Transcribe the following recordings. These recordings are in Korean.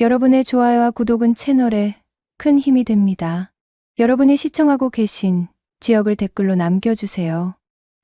여러분의 좋아요와 구독은 채널에 큰 힘이 됩니다. 여러분이 시청하고 계신 지역을 댓글로 남겨주세요.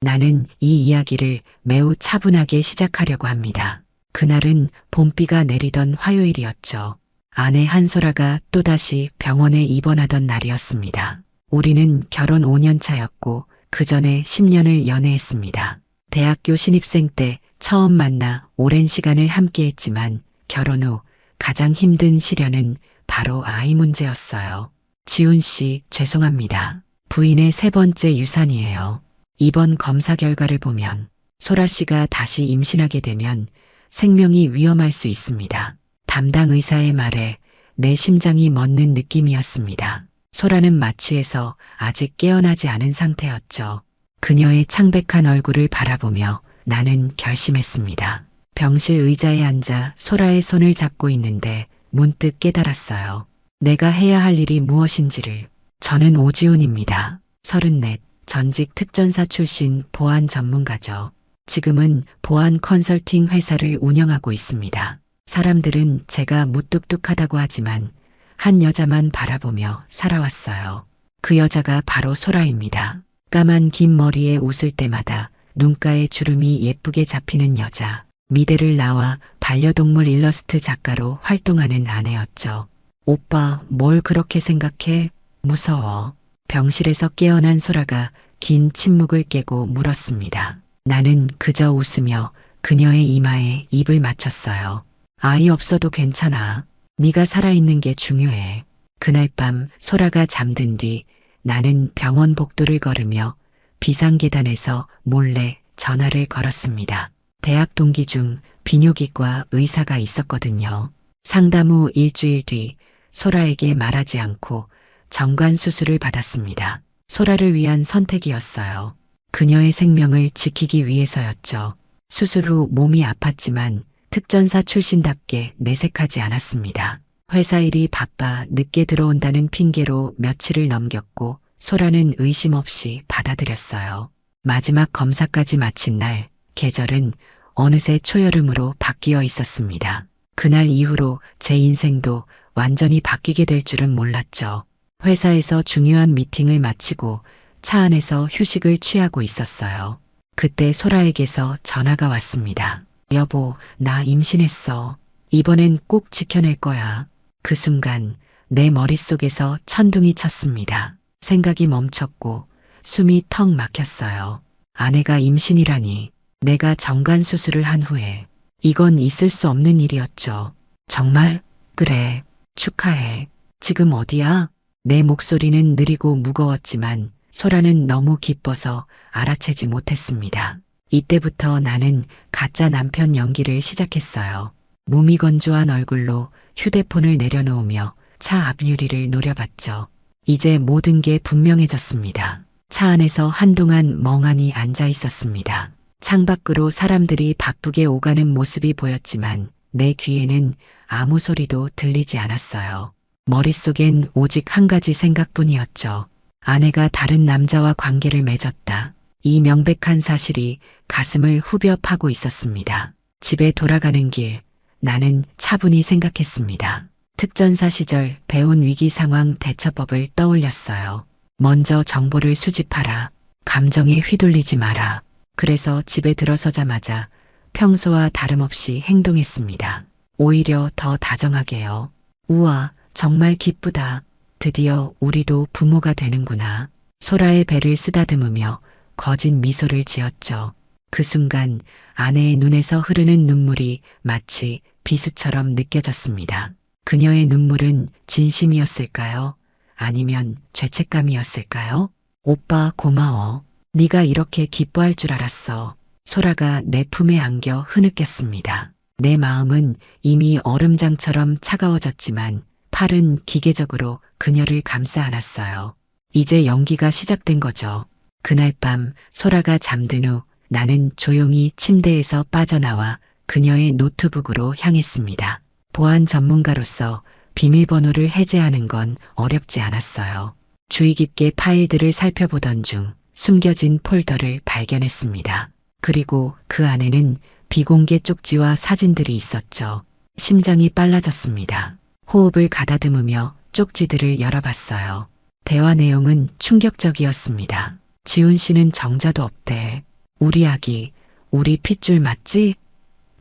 나는 이 이야기를 매우 차분하게 시작하려고 합니다. 그날은 봄비가 내리던 화요일이었죠. 아내 한소라가 또다시 병원에 입원하던 날이었습니다. 우리는 결혼 5년 차였고 그 전에 10년을 연애했습니다. 대학교 신입생 때 처음 만나 오랜 시간을 함께했지만 결혼 후 가장 힘든 시련은 바로 아이 문제였어요. 지훈 씨, 죄송합니다. 부인의 세 번째 유산이에요. 이번 검사 결과를 보면 소라 씨가 다시 임신하게 되면 생명이 위험할 수 있습니다. 담당 의사의 말에 내 심장이 멎는 느낌이었습니다. 소라는 마취해서 아직 깨어나지 않은 상태였죠. 그녀의 창백한 얼굴을 바라보며 나는 결심했습니다. 병실 의자에 앉아 소라의 손을 잡고 있는데 문득 깨달았어요. 내가 해야 할 일이 무엇인지를. 저는 오지훈입니다. 34, 전직 특전사 출신 보안 전문가죠. 지금은 보안 컨설팅 회사를 운영하고 있습니다. 사람들은 제가 무뚝뚝하다고 하지만 한 여자만 바라보며 살아왔어요. 그 여자가 바로 소라입니다. 까만 긴 머리에 웃을 때마다 눈가에 주름이 예쁘게 잡히는 여자. 미대를 나와 반려동물 일러스트 작가로 활동하는 아내였죠. 오빠, 뭘 그렇게 생각해? 무서워. 병실에서 깨어난 소라가 긴 침묵을 깨고 물었습니다. 나는 그저 웃으며 그녀의 이마에 입을 맞췄어요. 아이 없어도 괜찮아. 네가 살아있는 게 중요해. 그날 밤 소라가 잠든 뒤 나는 병원 복도를 걸으며 비상계단에서 몰래 전화를 걸었습니다. 대학 동기 중 비뇨기과 의사가 있었거든요. 상담 후 일주일 뒤 소라에게 말하지 않고 정관 수술을 받았습니다. 소라를 위한 선택이었어요. 그녀의 생명을 지키기 위해서였죠. 수술 후 몸이 아팠지만 특전사 출신답게 내색하지 않았습니다. 회사 일이 바빠 늦게 들어온다는 핑계로 며칠을 넘겼고 소라는 의심 없이 받아들였어요. 마지막 검사까지 마친 날 계절은 어느새 초여름으로 바뀌어 있었습니다. 그날 이후로 제 인생도 완전히 바뀌게 될 줄은 몰랐죠. 회사에서 중요한 미팅을 마치고 차 안에서 휴식을 취하고 있었어요. 그때 소라에게서 전화가 왔습니다. 여보, 나 임신했어. 이번엔 꼭 지켜낼 거야. 그 순간 내 머릿속에서 천둥이 쳤습니다. 생각이 멈췄고 숨이 턱 막혔어요. 아내가 임신이라니. 내가 정관 수술을 한 후에 이건 있을 수 없는 일이었죠. 정말? 그래. 축하해. 지금 어디야? 내 목소리는 느리고 무거웠지만 소라는 너무 기뻐서 알아채지 못했습니다. 이때부터 나는 가짜 남편 연기를 시작했어요. 무미건조한 얼굴로 휴대폰을 내려놓으며 차 앞유리를 노려봤죠. 이제 모든 게 분명해졌습니다. 차 안에서 한동안 멍하니 앉아 있었습니다. 창밖으로 사람들이 바쁘게 오가는 모습이 보였지만 내 귀에는 아무 소리도 들리지 않았어요. 머릿속엔 오직 한 가지 생각뿐이었죠. 아내가 다른 남자와 관계를 맺었다. 이 명백한 사실이 가슴을 후벼 파고 있었습니다. 집에 돌아가는 길, 나는 차분히 생각했습니다. 특전사 시절 배운 위기 상황 대처법을 떠올렸어요. 먼저 정보를 수집하라. 감정에 휘둘리지 마라. 그래서 집에 들어서자마자 평소와 다름없이 행동했습니다. 오히려 더 다정하게요. 우와, 정말 기쁘다. 드디어 우리도 부모가 되는구나. 소라의 배를 쓰다듬으며 거짓 미소를 지었죠. 그 순간 아내의 눈에서 흐르는 눈물이 마치 비수처럼 느껴졌습니다. 그녀의 눈물은 진심이었을까요? 아니면 죄책감이었을까요? 오빠 고마워. 네가 이렇게 기뻐할 줄 알았어. 소라가 내 품에 안겨 흐느꼈습니다. 내 마음은 이미 얼음장처럼 차가워졌지만 팔은 기계적으로 그녀를 감싸 안았어요. 이제 연기가 시작된 거죠. 그날 밤 소라가 잠든 후 나는 조용히 침대에서 빠져나와 그녀의 노트북으로 향했습니다. 보안 전문가로서 비밀번호를 해제하는 건 어렵지 않았어요. 주의 깊게 파일들을 살펴보던 중 숨겨진 폴더를 발견했습니다. 그리고 그 안에는 비공개 쪽지와 사진들이 있었죠. 심장이 빨라졌습니다. 호흡을 가다듬으며 쪽지들을 열어봤어요. 대화 내용은 충격적이었습니다. 지훈 씨는 정자도 없대. 우리 아기, 우리 핏줄 맞지?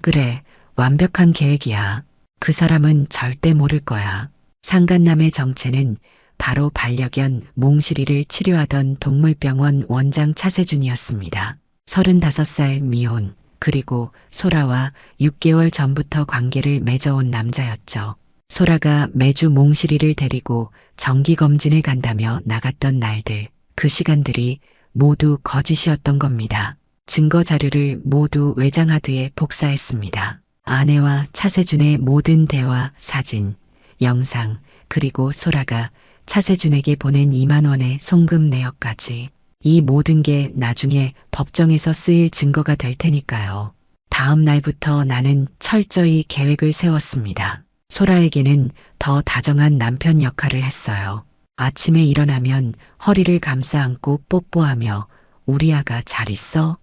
그래, 완벽한 계획이야. 그 사람은 절대 모를 거야. 상간남의 정체는 바로 반려견 몽실이를 치료하던 동물병원 원장 차세준이었습니다. 35살 미혼, 그리고 소라와 6개월 전부터 관계를 맺어온 남자였죠. 소라가 매주 몽실이를 데리고 정기검진을 간다며 나갔던 날들, 그 시간들이 모두 거짓이었던 겁니다. 증거 자료를 모두 외장하드에 복사했습니다. 아내와 차세준의 모든 대화, 사진, 영상, 그리고 소라가 차세준에게 보낸 2만 원의 송금 내역까지. 이 모든 게 나중에 법정에서 쓰일 증거가 될 테니까요. 다음 날부터 나는 철저히 계획을 세웠습니다. 소라에게는 더 다정한 남편 역할을 했어요. 아침에 일어나면 허리를 감싸 안고 뽀뽀하며 우리 아가 잘 있어?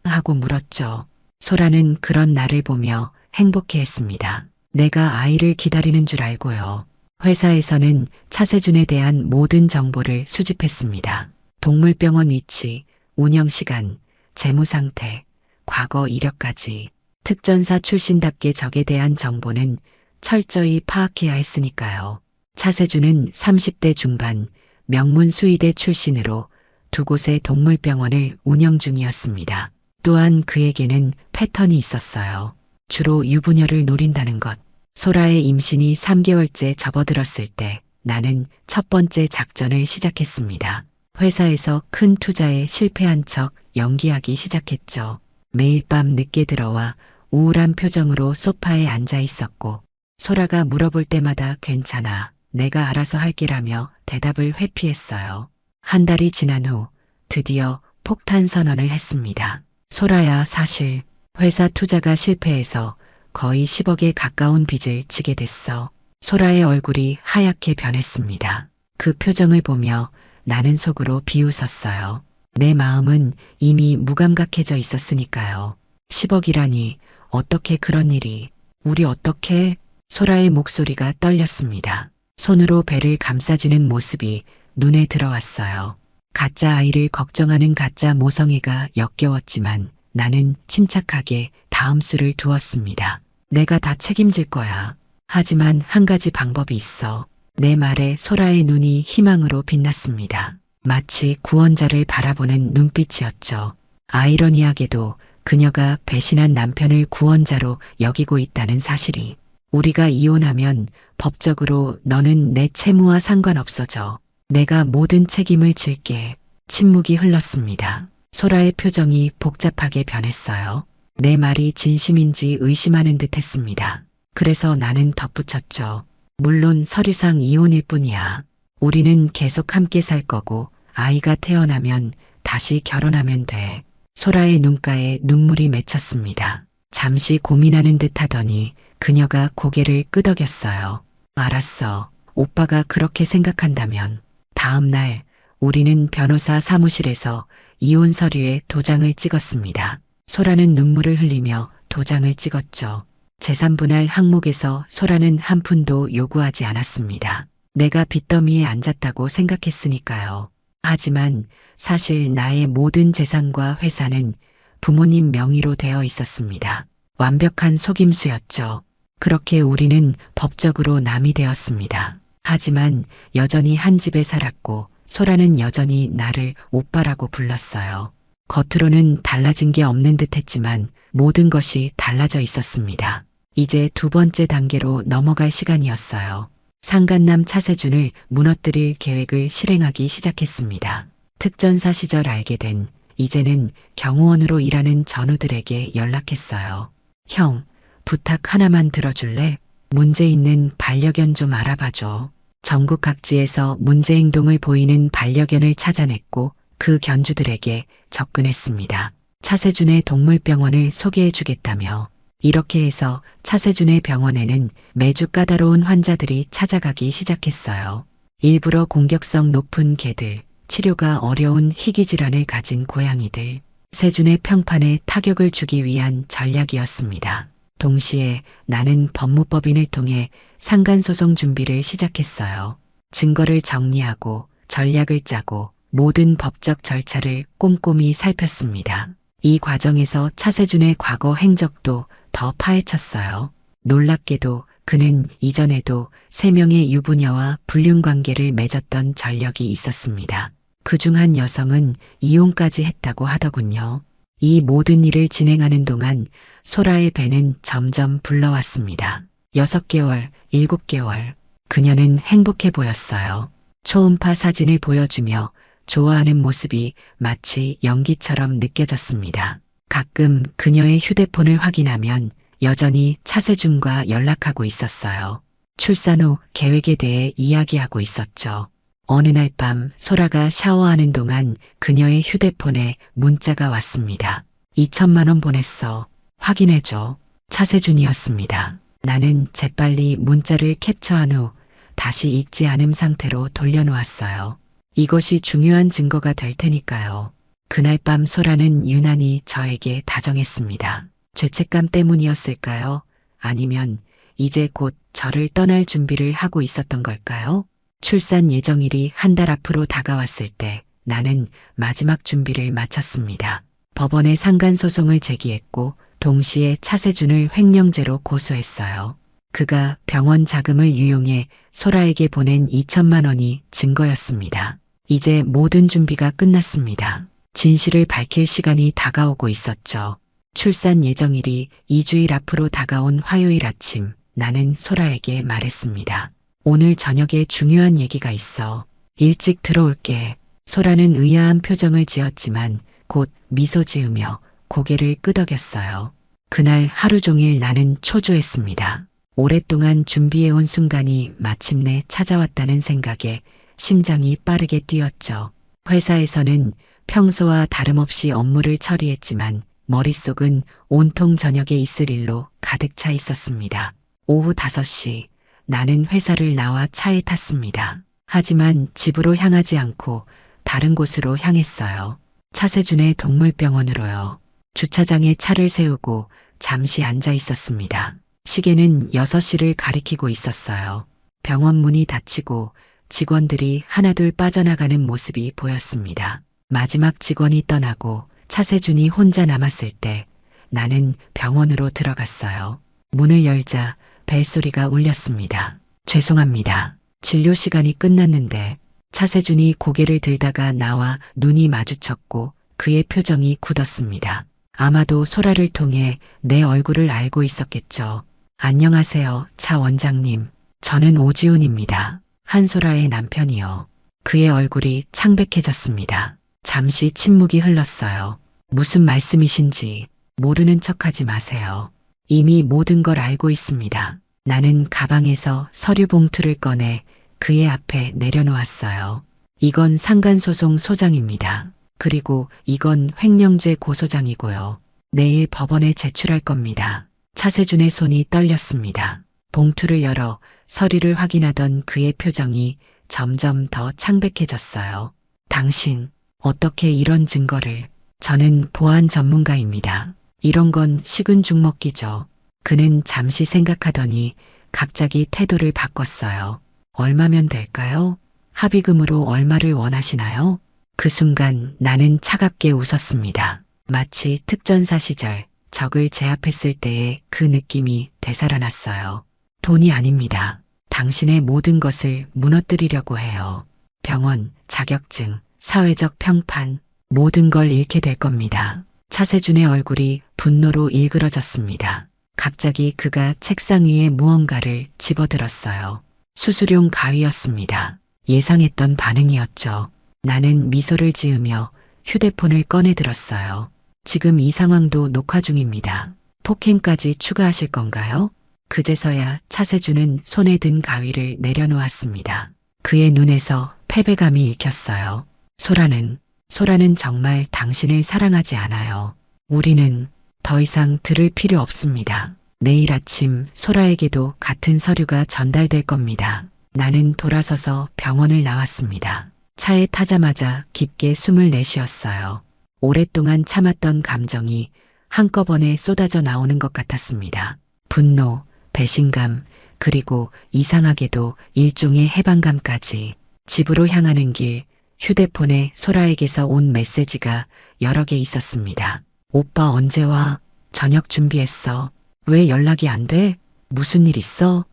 하고 물었죠. 소라는 그런 나를 보며 행복해했습니다. 내가 아이를 기다리는 줄 알고요. 회사에서는 차세준에 대한 모든 정보를 수집했습니다. 동물병원 위치, 운영 시간, 재무 상태, 과거 이력까지. 특전사 출신답게 적에 대한 정보는 철저히 파악해야 했으니까요. 차세준은 30대 중반, 명문 수의대 출신으로 두 곳의 동물병원을 운영 중이었습니다. 또한 그에게는 패턴이 있었어요. 주로 유부녀를 노린다는 것. 소라의 임신이 3개월째 접어들었을 때 나는 첫 번째 작전을 시작했습니다. 회사에서 큰 투자에 실패한 척 연기하기 시작했죠. 매일 밤 늦게 들어와 우울한 표정으로 소파에 앉아 있었고 소라가 물어볼 때마다 괜찮아, 내가 알아서 할게라며 대답을 회피했어요. 한 달이 지난 후 드디어 폭탄 선언을 했습니다. 소라야, 사실 회사 투자가 실패해서 거의 10억에 가까운 빚을 지게 됐어. 소라의 얼굴이 하얗게 변했습니다. 그 표정을 보며 나는 속으로 비웃었어요. 내 마음은 이미 무감각해져 있었으니까요. 10억이라니, 어떻게 그런 일이, 우리 어떻게? 소라의 목소리가 떨렸습니다. 손으로 배를 감싸주는 모습이 눈에 들어왔어요. 가짜 아이를 걱정하는 가짜 모성애가 역겨웠지만 나는 침착하게 다음 수를 두었습니다. 내가 다 책임질 거야. 하지만 한 가지 방법이 있어. 내 말에 소라의 눈이 희망으로 빛났습니다. 마치 구원자를 바라보는 눈빛이었죠. 아이러니하게도 그녀가 배신한 남편을 구원자로 여기고 있다는 사실이. 우리가 이혼하면 법적으로 너는 내 채무와 상관없어져. 내가 모든 책임을 질게. 침묵이 흘렀습니다. 소라의 표정이 복잡하게 변했어요. 내 말이 진심인지 의심하는 듯 했습니다. 그래서 나는 덧붙였죠. 물론 서류상 이혼일 뿐이야. 우리는 계속 함께 살 거고 아이가 태어나면 다시 결혼하면 돼. 소라의 눈가에 눈물이 맺혔습니다. 잠시 고민하는 듯 하더니 그녀가 고개를 끄덕였어요. 알았어. 오빠가 그렇게 생각한다면. 다음 날 우리는 변호사 사무실에서 이혼 서류에 도장을 찍었습니다. 소라는 눈물을 흘리며 도장을 찍었죠. 재산분할 항목에서 소라는 한 푼도 요구하지 않았습니다. 내가 빚더미에 앉았다고 생각했으니까요. 하지만 사실 나의 모든 재산과 회사는 부모님 명의로 되어 있었습니다. 완벽한 속임수였죠. 그렇게 우리는 법적으로 남이 되었습니다. 하지만 여전히 한 집에 살았고 소라는 여전히 나를 오빠라고 불렀어요. 겉으로는 달라진 게 없는 듯 했지만 모든 것이 달라져 있었습니다. 이제 두 번째 단계로 넘어갈 시간이었어요. 상간남 차세준을 무너뜨릴 계획을 실행하기 시작했습니다. 특전사 시절 알게 된 이제는 경호원으로 일하는 전우들에게 연락했어요. 형, 부탁 하나만 들어줄래? 문제 있는 반려견 좀 알아봐줘. 전국 각지에서 문제 행동을 보이는 반려견을 찾아냈고 그 견주들에게 접근했습니다. 차세준의 동물병원을 소개해주겠다며. 이렇게 해서 차세준의 병원에는 매주 까다로운 환자들이 찾아가기 시작했어요. 일부러 공격성 높은 개들, 치료가 어려운 희귀질환을 가진 고양이들. 세준의 평판에 타격을 주기 위한 전략이었습니다. 동시에 나는 법무법인을 통해 상간소송 준비를 시작했어요. 증거를 정리하고 전략을 짜고 모든 법적 절차를 꼼꼼히 살폈습니다. 이 과정에서 차세준의 과거 행적도 더 파헤쳤어요. 놀랍게도 그는 이전에도 3명의 유부녀와 불륜 관계를 맺었던 전력이 있었습니다. 그중 한 여성은 이혼까지 했다고 하더군요. 이 모든 일을 진행하는 동안 소라의 배는 점점 불러왔습니다. 6개월, 7개월. 그녀는 행복해 보였어요. 초음파 사진을 보여주며 좋아하는 모습이 마치 연기처럼 느껴졌습니다. 가끔 그녀의 휴대폰을 확인하면 여전히 차세준과 연락하고 있었어요. 출산 후 계획에 대해 이야기하고 있었죠. 어느 날 밤 소라가 샤워하는 동안 그녀의 휴대폰에 문자가 왔습니다. 2천만 원 보냈어. 확인해줘. 차세준이었습니다. 나는 재빨리 문자를 캡처한 후 다시 읽지 않은 상태로 돌려놓았어요. 이것이 중요한 증거가 될 테니까요. 그날 밤 소라는 유난히 저에게 다정했습니다. 죄책감 때문이었을까요? 아니면 이제 곧 저를 떠날 준비를 하고 있었던 걸까요? 출산 예정일이 한 달 앞으로 다가왔을 때 나는 마지막 준비를 마쳤습니다. 법원에 상간소송을 제기했고 동시에 차세준을 횡령죄로 고소했어요. 그가 병원 자금을 유용해 소라에게 보낸 2천만 원이 증거였습니다. 이제 모든 준비가 끝났습니다. 진실을 밝힐 시간이 다가오고 있었죠. 출산 예정일이 2주일 앞으로 다가온 화요일 아침, 나는 소라에게 말했습니다. 오늘 저녁에 중요한 얘기가 있어. 일찍 들어올게. 소라는 의아한 표정을 지었지만 곧 미소 지으며 고개를 끄덕였어요. 그날 하루 종일 나는 초조했습니다. 오랫동안 준비해온 순간이 마침내 찾아왔다는 생각에 심장이 빠르게 뛰었죠. 회사에서는 평소와 다름없이 업무를 처리했지만 머릿속은 온통 저녁에 있을 일로 가득 차 있었습니다. 오후 5시 나는 회사를 나와 차에 탔습니다. 하지만 집으로 향하지 않고 다른 곳으로 향했어요. 차세준의 동물병원으로요. 주차장에 차를 세우고 잠시 앉아 있었습니다. 시계는 6시를 가리키고 있었어요. 병원 문이 닫히고 직원들이 하나둘 빠져나가는 모습이 보였습니다. 마지막 직원이 떠나고 차세준이 혼자 남았을 때 나는 병원으로 들어갔어요. 문을 열자 벨소리가 울렸습니다. 죄송합니다. 진료 시간이 끝났는데. 차세준이 고개를 들다가 나와 눈이 마주쳤고 그의 표정이 굳었습니다. 아마도 소라를 통해 내 얼굴을 알고 있었겠죠. 안녕하세요, 차 원장님. 저는 오지훈입니다. 한소라의 남편이요. 그의 얼굴이 창백해졌습니다. 잠시 침묵이 흘렀어요. 무슨 말씀이신지 모르는 척하지 마세요. 이미 모든 걸 알고 있습니다. 나는 가방에서 서류 봉투를 꺼내 그의 앞에 내려놓았어요. 이건 상간소송 소장입니다. 그리고 이건 횡령죄 고소장이고요. 내일 법원에 제출할 겁니다. 차세준의 손이 떨렸습니다. 봉투를 열어 서류를 확인하던 그의 표정이 점점 더 창백해졌어요. 당신, 어떻게 이런 증거를? 저는 보안 전문가입니다. 이런 건 식은 죽 먹기죠. 그는 잠시 생각하더니 갑자기 태도를 바꿨어요. 얼마면 될까요? 합의금으로 얼마를 원하시나요? 그 순간 나는 차갑게 웃었습니다. 마치 특전사 시절 적을 제압했을 때의 그 느낌이 되살아났어요. 돈이 아닙니다. 당신의 모든 것을 무너뜨리려고 해요. 병원, 자격증, 사회적 평판, 모든 걸 잃게 될 겁니다. 차세준의 얼굴이 분노로 일그러졌습니다. 갑자기 그가 책상 위에 무언가를 집어들었어요. 수술용 가위였습니다. 예상했던 반응이었죠. 나는 미소를 지으며 휴대폰을 꺼내 들었어요. 지금 이 상황도 녹화 중입니다. 폭행까지 추가하실 건가요? 그제서야 차세준은 손에 든 가위를 내려놓았습니다. 그의 눈에서 패배감이 읽혔어요. 소라는 정말 당신을 사랑하지 않아요. 우리는 더 이상 들을 필요 없습니다. 내일 아침 소라에게도 같은 서류가 전달될 겁니다. 나는 돌아서서 병원을 나왔습니다. 차에 타자마자 깊게 숨을 내쉬었어요. 오랫동안 참았던 감정이 한꺼번에 쏟아져 나오는 것 같았습니다. 분노, 배신감, 그리고 이상하게도 일종의 해방감까지. 집으로 향하는 길, 휴대폰에 소라에게서 온 메시지가 여러 개 있었습니다. 오빠 언제 와? 저녁 준비했어. 왜 연락이 안 돼? 무슨 일 있어?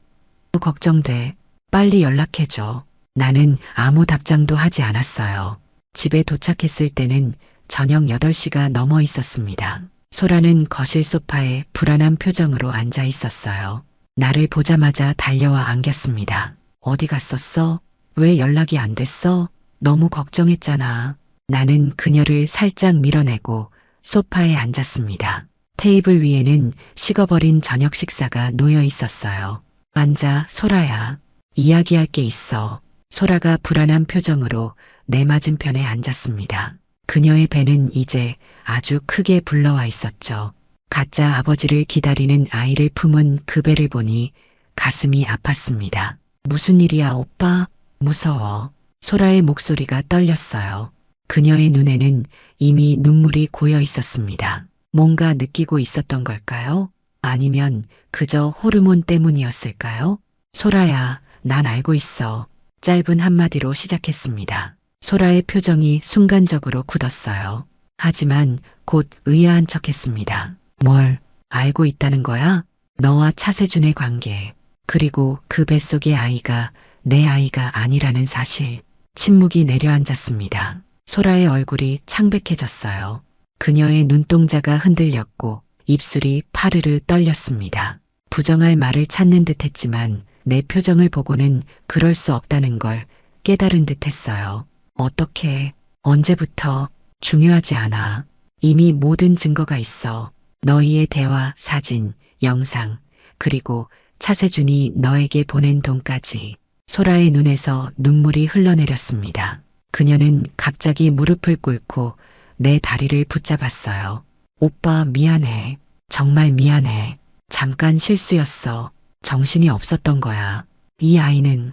걱정돼. 빨리 연락해줘. 나는 아무 답장도 하지 않았어요. 집에 도착했을 때는 저녁 8시가 넘어 있었습니다. 소라는 거실 소파에 불안한 표정으로 앉아 있었어요. 나를 보자마자 달려와 안겼습니다. 어디 갔었어? 왜 연락이 안 됐어? 너무 걱정했잖아. 나는 그녀를 살짝 밀어내고 소파에 앉았습니다. 테이블 위에는 식어버린 저녁 식사가 놓여 있었어요. 앉아, 소라야. 이야기할 게 있어. 소라가 불안한 표정으로 내 맞은편에 앉았습니다. 그녀의 배는 이제 아주 크게 불러와 있었죠. 가짜 아버지를 기다리는 아이를 품은 그 배를 보니 가슴이 아팠습니다. 무슨 일이야, 오빠? 무서워. 소라의 목소리가 떨렸어요. 그녀의 눈에는 이미 눈물이 고여 있었습니다. 뭔가 느끼고 있었던 걸까요? 아니면 그저 호르몬 때문이었을까요? 소라야, 난 알고 있어. 짧은 한마디로 시작했습니다. 소라의 표정이 순간적으로 굳었어요. 하지만 곧 의아한 척했습니다. 뭘 알고 있다는 거야? 너와 차세준의 관계, 그리고 그 뱃속의 아이가 내 아이가 아니라는 사실. 침묵이 내려앉았습니다. 소라의 얼굴이 창백해졌어요. 그녀의 눈동자가 흔들렸고 입술이 파르르 떨렸습니다. 부정할 말을 찾는 듯 했지만 내 표정을 보고는 그럴 수 없다는 걸 깨달은 듯 했어요. 어떻게, 언제부터? 중요하지 않아. 이미 모든 증거가 있어. 너희의 대화, 사진, 영상, 그리고 차세준이 너에게 보낸 돈까지. 소라의 눈에서 눈물이 흘러내렸습니다. 그녀는 갑자기 무릎을 꿇고 내 다리를 붙잡았어요. 오빠 미안해. 정말 미안해. 잠깐 실수였어. 정신이 없었던 거야. 이 아이는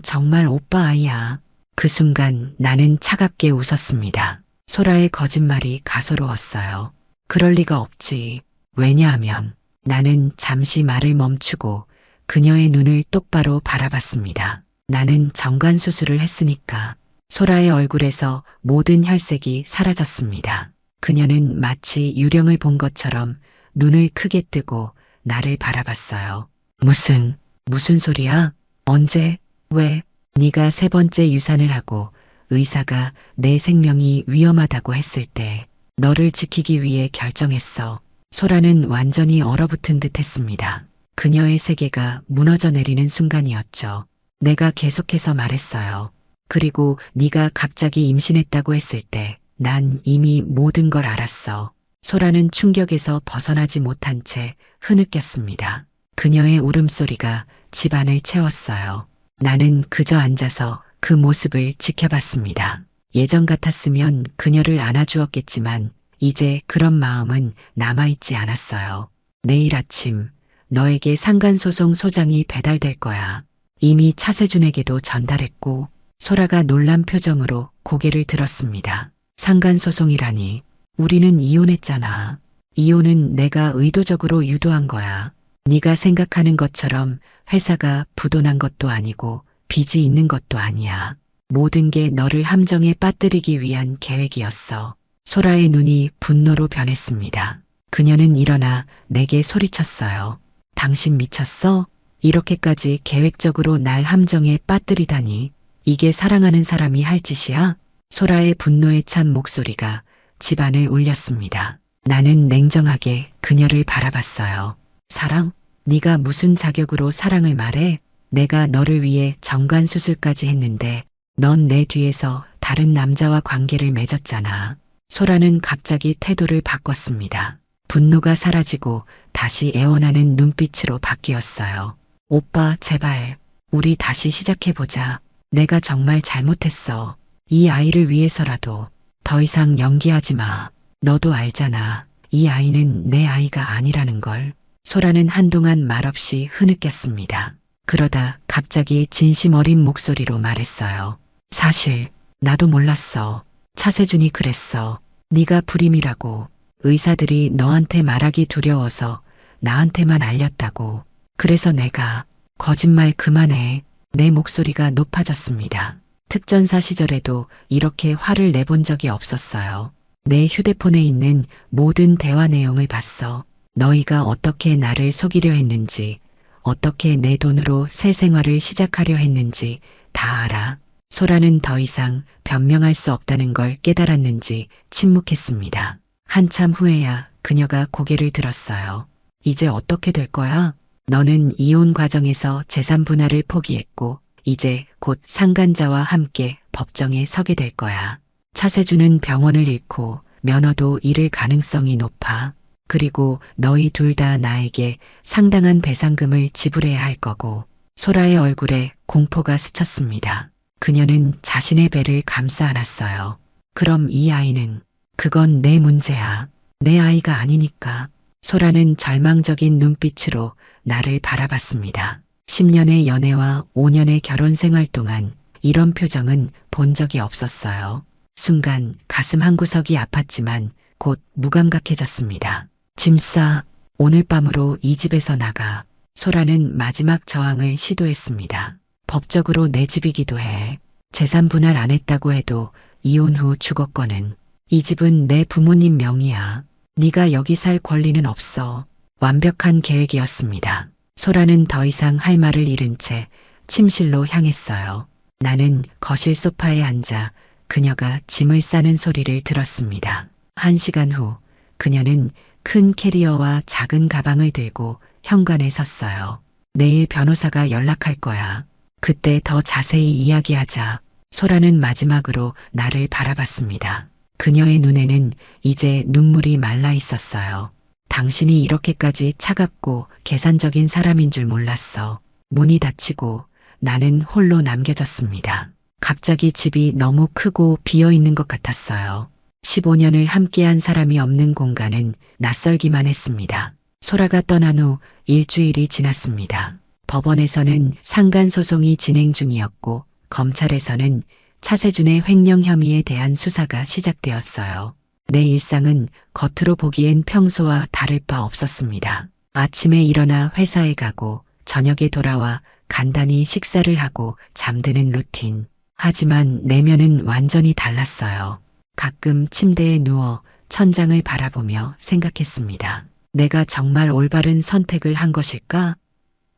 정말 오빠 아이야. 그 순간 나는 차갑게 웃었습니다. 소라의 거짓말이 가소로웠어요. 그럴 리가 없지. 왜냐하면 나는 잠시 말을 멈추고 그녀의 눈을 똑바로 바라봤습니다. 나는 정관 수술을 했으니까. 소라의 얼굴에서 모든 혈색이 사라졌습니다. 그녀는 마치 유령을 본 것처럼 눈을 크게 뜨고 나를 바라봤어요. 무슨 소리야? 언제? 왜? 네가 3번째 유산을 하고 의사가 내 생명이 위험하다고 했을 때 너를 지키기 위해 결정했어. 소라는 완전히 얼어붙은 듯 했습니다. 그녀의 세계가 무너져 내리는 순간이었죠. 내가 계속해서 말했어요. 그리고 네가 갑자기 임신했다고 했을 때 난 이미 모든 걸 알았어. 소라는 충격에서 벗어나지 못한 채 흐느꼈습니다. 그녀의 울음소리가 집안을 채웠어요. 나는 그저 앉아서 그 모습을 지켜봤습니다. 예전 같았으면 그녀를 안아주었겠지만 이제 그런 마음은 남아있지 않았어요. 내일 아침 너에게 상간소송 소장이 배달될 거야. 이미 차세준에게도 전달했고. 소라가 놀란 표정으로 고개를 들었습니다. 상간소송이라니. 우리는 이혼했잖아. 이혼은 내가 의도적으로 유도한 거야. 네가 생각하는 것처럼 회사가 부도난 것도 아니고 빚이 있는 것도 아니야. 모든 게 너를 함정에 빠뜨리기 위한 계획이었어. 소라의 눈이 분노로 변했습니다. 그녀는 일어나 내게 소리쳤어요. 당신 미쳤어? 이렇게까지 계획적으로 날 함정에 빠뜨리다니. 이게 사랑하는 사람이 할 짓이야? 소라의 분노에 찬 목소리가 집안을 울렸습니다. 나는 냉정하게 그녀를 바라봤어요. 사랑? 네가 무슨 자격으로 사랑을 말해? 내가 너를 위해 정관 수술까지 했는데 넌 내 뒤에서 다른 남자와 관계를 맺었잖아. 소라는 갑자기 태도를 바꿨습니다. 분노가 사라지고 다시 애원하는 눈빛으로 바뀌었어요. 오빠, 제발 우리 다시 시작해보자. 내가 정말 잘못했어. 이 아이를 위해서라도 더 이상 연기하지 마. 너도 알잖아. 이 아이는 내 아이가 아니라는 걸. 소라는 한동안 말없이 흐느꼈습니다. 그러다 갑자기 진심 어린 목소리로 말했어요. 사실 나도 몰랐어. 차세준이 그랬어. 네가 불임이라고. 의사들이 너한테 말하기 두려워서 나한테만 알렸다고. 그래서 내가 거짓말 그만해. 내 목소리가 높아졌습니다. 특전사 시절에도 이렇게 화를 내본 적이 없었어요. 내 휴대폰에 있는 모든 대화 내용을 봤어. 너희가 어떻게 나를 속이려 했는지, 어떻게 내 돈으로 새 생활을 시작하려 했는지 다 알아. 소라는 더 이상 변명할 수 없다는 걸 깨달았는지 침묵했습니다. 한참 후에야 그녀가 고개를 들었어요. 이제 어떻게 될 거야? 너는 이혼 과정에서 재산 분할을 포기했고 이제 곧 상간자와 함께 법정에 서게 될 거야. 차세주는 병원을 잃고 면허도 잃을 가능성이 높아. 그리고 너희 둘 다 나에게 상당한 배상금을 지불해야 할 거고. 소라의 얼굴에 공포가 스쳤습니다. 그녀는 자신의 배를 감싸 안았어요. 그럼 이 아이는? 그건 내 문제야. 내 아이가 아니니까. 소라는 절망적인 눈빛으로 나를 바라봤습니다. 10년의 연애와 5년의 결혼 생활 동안 이런 표정은 본 적이 없었어요. 순간 가슴 한구석이 아팠지만 곧 무감각해졌습니다. 짐 싸. 오늘 밤으로 이 집에서 나가. 소라는 마지막 저항을 시도했습니다. 법적으로 내 집이기도 해. 재산 분할 안 했다고 해도 이혼 후 주거권은. 이 집은 내 부모님 명의야. 네가 여기 살 권리는 없어. 완벽한 계획이었습니다. 소라는 더 이상 할 말을 잃은 채 침실로 향했어요. 나는 거실 소파에 앉아 그녀가 짐을 싸는 소리를 들었습니다. 1시간 후 그녀는 큰 캐리어와 작은 가방을 들고 현관에 섰어요. 내일 변호사가 연락할 거야. 그때 더 자세히 이야기하자. 소라는 마지막으로 나를 바라봤습니다. 그녀의 눈에는 이제 눈물이 말라 있었어요. 당신이 이렇게까지 차갑고 계산적인 사람인 줄 몰랐어. 문이 닫히고 나는 홀로 남겨졌습니다. 갑자기 집이 너무 크고 비어 있는 것 같았어요. 15년을 함께한 사람이 없는 공간은 낯설기만 했습니다. 소라가 떠난 후 일주일이 지났습니다. 법원에서는 상간소송이 진행 중이었고 검찰에서는 차세준의 횡령 혐의에 대한 수사가 시작되었어요. 내 일상은 겉으로 보기엔 평소와 다를 바 없었습니다. 아침에 일어나 회사에 가고 저녁에 돌아와 간단히 식사를 하고 잠드는 루틴. 하지만 내면은 완전히 달랐어요. 가끔 침대에 누워 천장을 바라보며 생각했습니다. 내가 정말 올바른 선택을 한 것일까?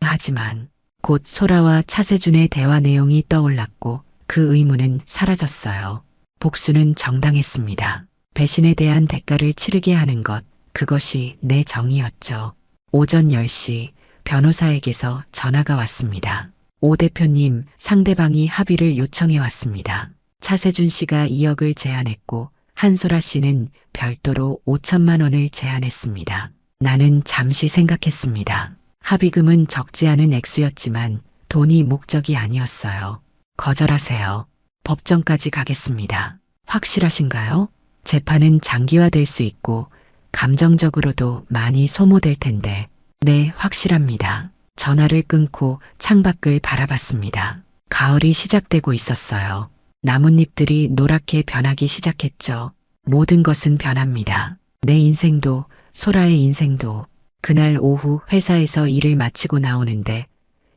하지만 곧 소라와 차세준의 대화 내용이 떠올랐고 그 의문은 사라졌어요. 복수는 정당했습니다. 배신에 대한 대가를 치르게 하는 것, 그것이 내 정의였죠. 오전 10시 변호사에게서 전화가 왔습니다. 오 대표님, 상대방이 합의를 요청해 왔습니다. 차세준 씨가 2억을 제안했고 한소라 씨는 별도로 5천만 원을 제안했습니다. 나는 잠시 생각했습니다. 합의금은 적지 않은 액수였지만 돈이 목적이 아니었어요. 거절하세요. 법정까지 가겠습니다. 확실하신가요? 재판은 장기화될 수 있고 감정적으로도 많이 소모될 텐데. 네, 확실합니다. 전화를 끊고 창밖을 바라봤습니다. 가을이 시작되고 있었어요. 나뭇잎들이 노랗게 변하기 시작했죠. 모든 것은 변합니다. 내 인생도 소라의 인생도. 그날 오후 회사에서 일을 마치고 나오는데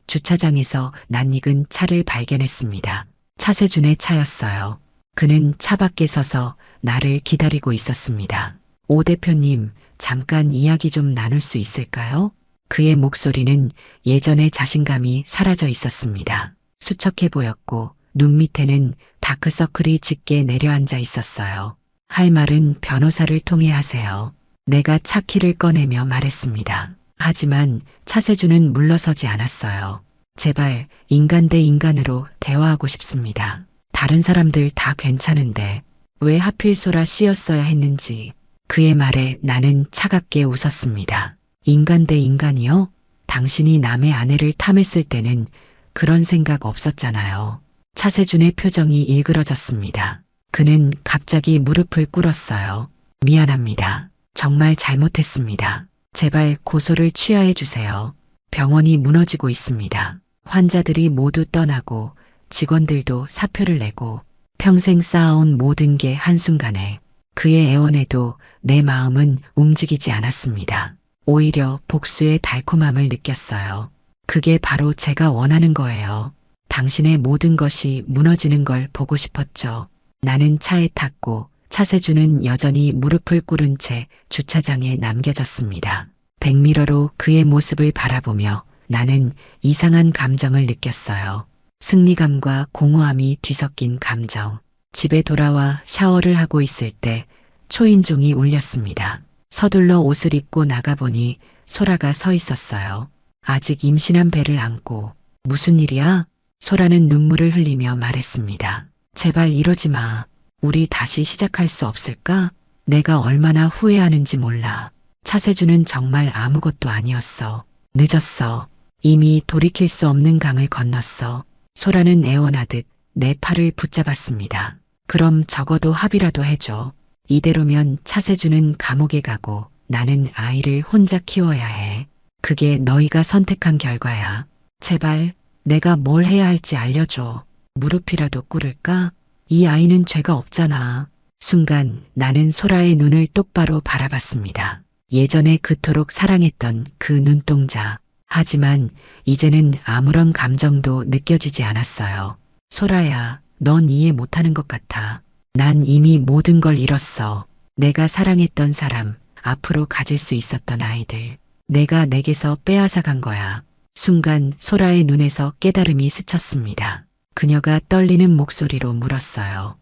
주차장에서 낯익은 차를 발견했습니다. 차세준의 차였어요. 그는 차 밖에 서서 나를 기다리고 있었습니다. 오 대표님, 잠깐 이야기 좀 나눌 수 있을까요? 그의 목소리는 예전의 자신감이 사라져 있었습니다. 수척해 보였고 눈 밑에는 다크서클이 짙게 내려앉아 있었어요. 할 말은 변호사를 통해 하세요. 내가 차 키를 꺼내며 말했습니다. 하지만 차세준은 물러서지 않았어요. 제발 인간 대 인간으로 대화하고 싶습니다. 다른 사람들 다 괜찮은데 왜 하필 소라 씨였어야 했는지. 그의 말에 나는 차갑게 웃었습니다. 인간 대 인간이요? 당신이 남의 아내를 탐했을 때는 그런 생각 없었잖아요. 차세준의 표정이 일그러졌습니다. 그는 갑자기 무릎을 꿇었어요. 미안합니다. 정말 잘못했습니다. 제발 고소를 취하해 주세요. 병원이 무너지고 있습니다. 환자들이 모두 떠나고 직원들도 사표를 내고 평생 쌓아온 모든 게 한순간에. 그의 애원에도 내 마음은 움직이지 않았습니다. 오히려 복수의 달콤함을 느꼈어요. 그게 바로 제가 원하는 거예요. 당신의 모든 것이 무너지는 걸 보고 싶었죠. 나는 차에 탔고 차세주는 여전히 무릎을 꿇은 채 주차장에 남겨졌습니다. 백미러로 그의 모습을 바라보며 나는 이상한 감정을 느꼈어요. 승리감과 공허함이 뒤섞인 감정. 집에 돌아와 샤워를 하고 있을 때 초인종이 울렸습니다. 서둘러 옷을 입고 나가보니 소라가 서 있었어요. 아직 임신한 배를 안고. 무슨 일이야? 소라는 눈물을 흘리며 말했습니다. 제발 이러지 마. 우리 다시 시작할 수 없을까? 내가 얼마나 후회하는지 몰라. 차세주는 정말 아무것도 아니었어. 늦었어. 이미 돌이킬 수 없는 강을 건넜어. 소라는 애원하듯 내 팔을 붙잡았습니다. 그럼 적어도 합의라도 해줘. 이대로면 차세주는 감옥에 가고 나는 아이를 혼자 키워야 해. 그게 너희가 선택한 결과야. 제발 내가 뭘 해야 할지 알려줘. 무릎이라도 꿇을까? 이 아이는 죄가 없잖아. 순간 나는 소라의 눈을 똑바로 바라봤습니다. 예전에 그토록 사랑했던 그 눈동자. 하지만 이제는 아무런 감정도 느껴지지 않았어요. 소라야, 넌 이해 못하는 것 같아. 난 이미 모든 걸 잃었어. 내가 사랑했던 사람, 앞으로 가질 수 있었던 아이들. 내가 내게서 빼앗아간 거야. 순간 소라의 눈에서 깨달음이 스쳤습니다. 그녀가 떨리는 목소리로 물었어요.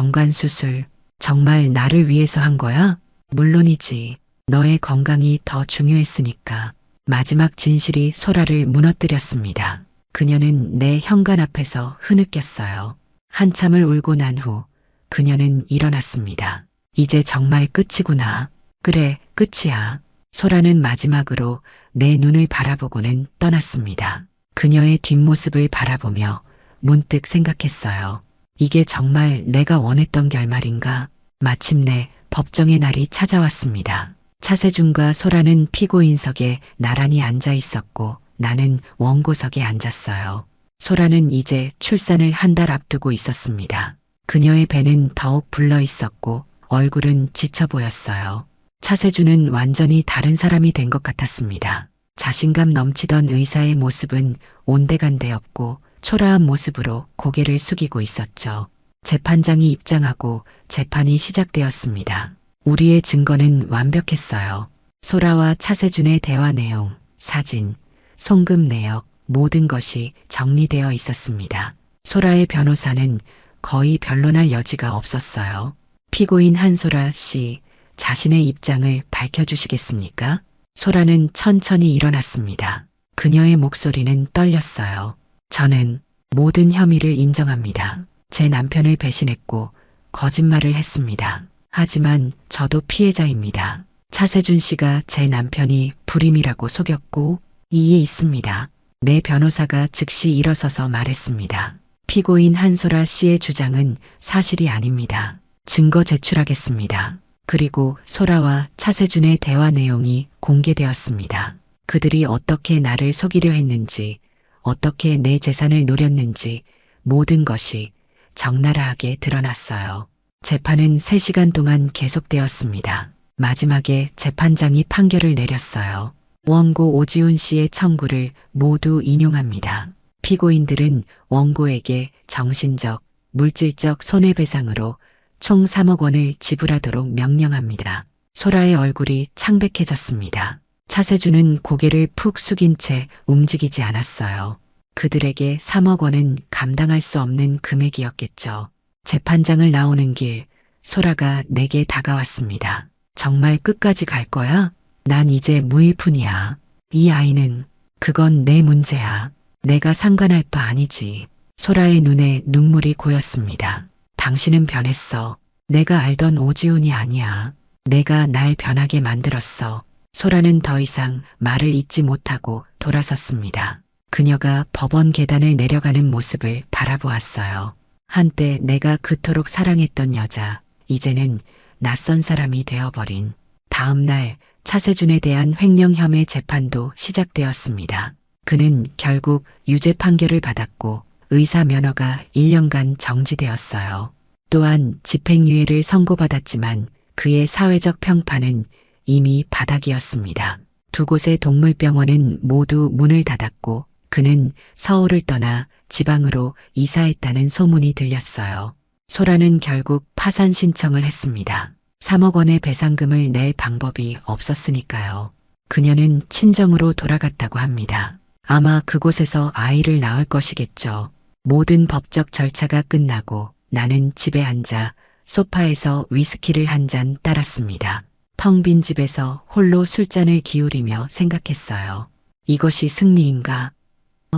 정관수술, 정말 나를 위해서 한 거야? 물론이지. 너의 건강이 더 중요했으니까. 마지막 진실이 소라를 무너뜨렸습니다. 그녀는 내 현관 앞에서 흐느꼈어요. 한참을 울고 난 후 그녀는 일어났습니다. 이제 정말 끝이구나. 그래, 끝이야. 소라는 마지막으로 내 눈을 바라보고는 떠났습니다. 그녀의 뒷모습을 바라보며 문득 생각했어요. 이게 정말 내가 원했던 결말인가? 마침내 법정의 날이 찾아왔습니다. 차세준과 소라는 피고인석에 나란히 앉아 있었고 나는 원고석에 앉았어요. 소라는 이제 출산을 한 달 앞두고 있었습니다. 그녀의 배는 더욱 불러 있었고 얼굴은 지쳐 보였어요. 차세준은 완전히 다른 사람이 된 것 같았습니다. 자신감 넘치던 의사의 모습은 온데간데 없고 초라한 모습으로 고개를 숙이고 있었죠. 재판장이 입장하고 재판이 시작되었습니다. 우리의 증거는 완벽했어요. 소라와 차세준의 대화 내용, 사진, 송금 내역, 모든 것이 정리되어 있었습니다. 소라의 변호사는 거의 변론할 여지가 없었어요. 피고인 한소라 씨, 자신의 입장을 밝혀주시겠습니까? 소라는 천천히 일어났습니다. 그녀의 목소리는 떨렸어요. 저는 모든 혐의를 인정합니다. 제 남편을 배신했고 거짓말을 했습니다. 하지만 저도 피해자입니다. 차세준 씨가 제 남편이 불임이라고 속였고 이에 있습니다. 내 변호사가 즉시 일어서서 말했습니다. 피고인 한소라 씨의 주장은 사실이 아닙니다. 증거 제출하겠습니다. 그리고 소라와 차세준의 대화 내용이 공개되었습니다. 그들이 어떻게 나를 속이려 했는지, 어떻게 내 재산을 노렸는지 모든 것이 적나라하게 드러났어요. 재판은 3시간 동안 계속되었습니다. 마지막에 재판장이 판결을 내렸어요. 원고 오지훈 씨의 청구를 모두 인용합니다. 피고인들은 원고에게 정신적, 물질적 손해배상으로 총 3억 원을 지불하도록 명령합니다. 소라의 얼굴이 창백해졌습니다. 차세준은 고개를 푹 숙인 채 움직이지 않았어요. 그들에게 3억 원은 감당할 수 없는 금액이었겠죠. 재판장을 나오는 길, 소라가 내게 다가왔습니다. 정말 끝까지 갈 거야? 난 이제 무일 뿐이야. 이 아이는, 그건 내 문제야. 내가 상관할 바 아니지. 소라의 눈에 눈물이 고였습니다. 당신은 변했어. 내가 알던 오지훈이 아니야. 내가 날 변하게 만들었어. 소라는 더 이상 말을 잇지 못하고 돌아섰습니다. 그녀가 법원 계단을 내려가는 모습을 바라보았어요. 한때 내가 그토록 사랑했던 여자, 이제는 낯선 사람이 되어버린. 다음 날 차세준에 대한 횡령 혐의 재판도 시작되었습니다. 그는 결국 유죄 판결을 받았고 의사 면허가 1년간 정지되었어요. 또한 집행유예를 선고받았지만 그의 사회적 평판은 이미 바닥이었습니다. 두 곳의 동물병원은 모두 문을 닫았고 그는 서울을 떠나 지방으로 이사했다는 소문이 들렸어요. 소라는 결국 파산 신청을 했습니다. 3억 원의 배상금을 낼 방법이 없었으니까요. 그녀는 친정으로 돌아갔다고 합니다. 아마 그곳에서 아이를 낳을 것이겠죠. 모든 법적 절차가 끝나고 나는 집에 앉아 소파에서 위스키를 한 잔 따랐습니다. 텅 빈 집에서 홀로 술잔을 기울이며 생각했어요. 이것이 승리인가?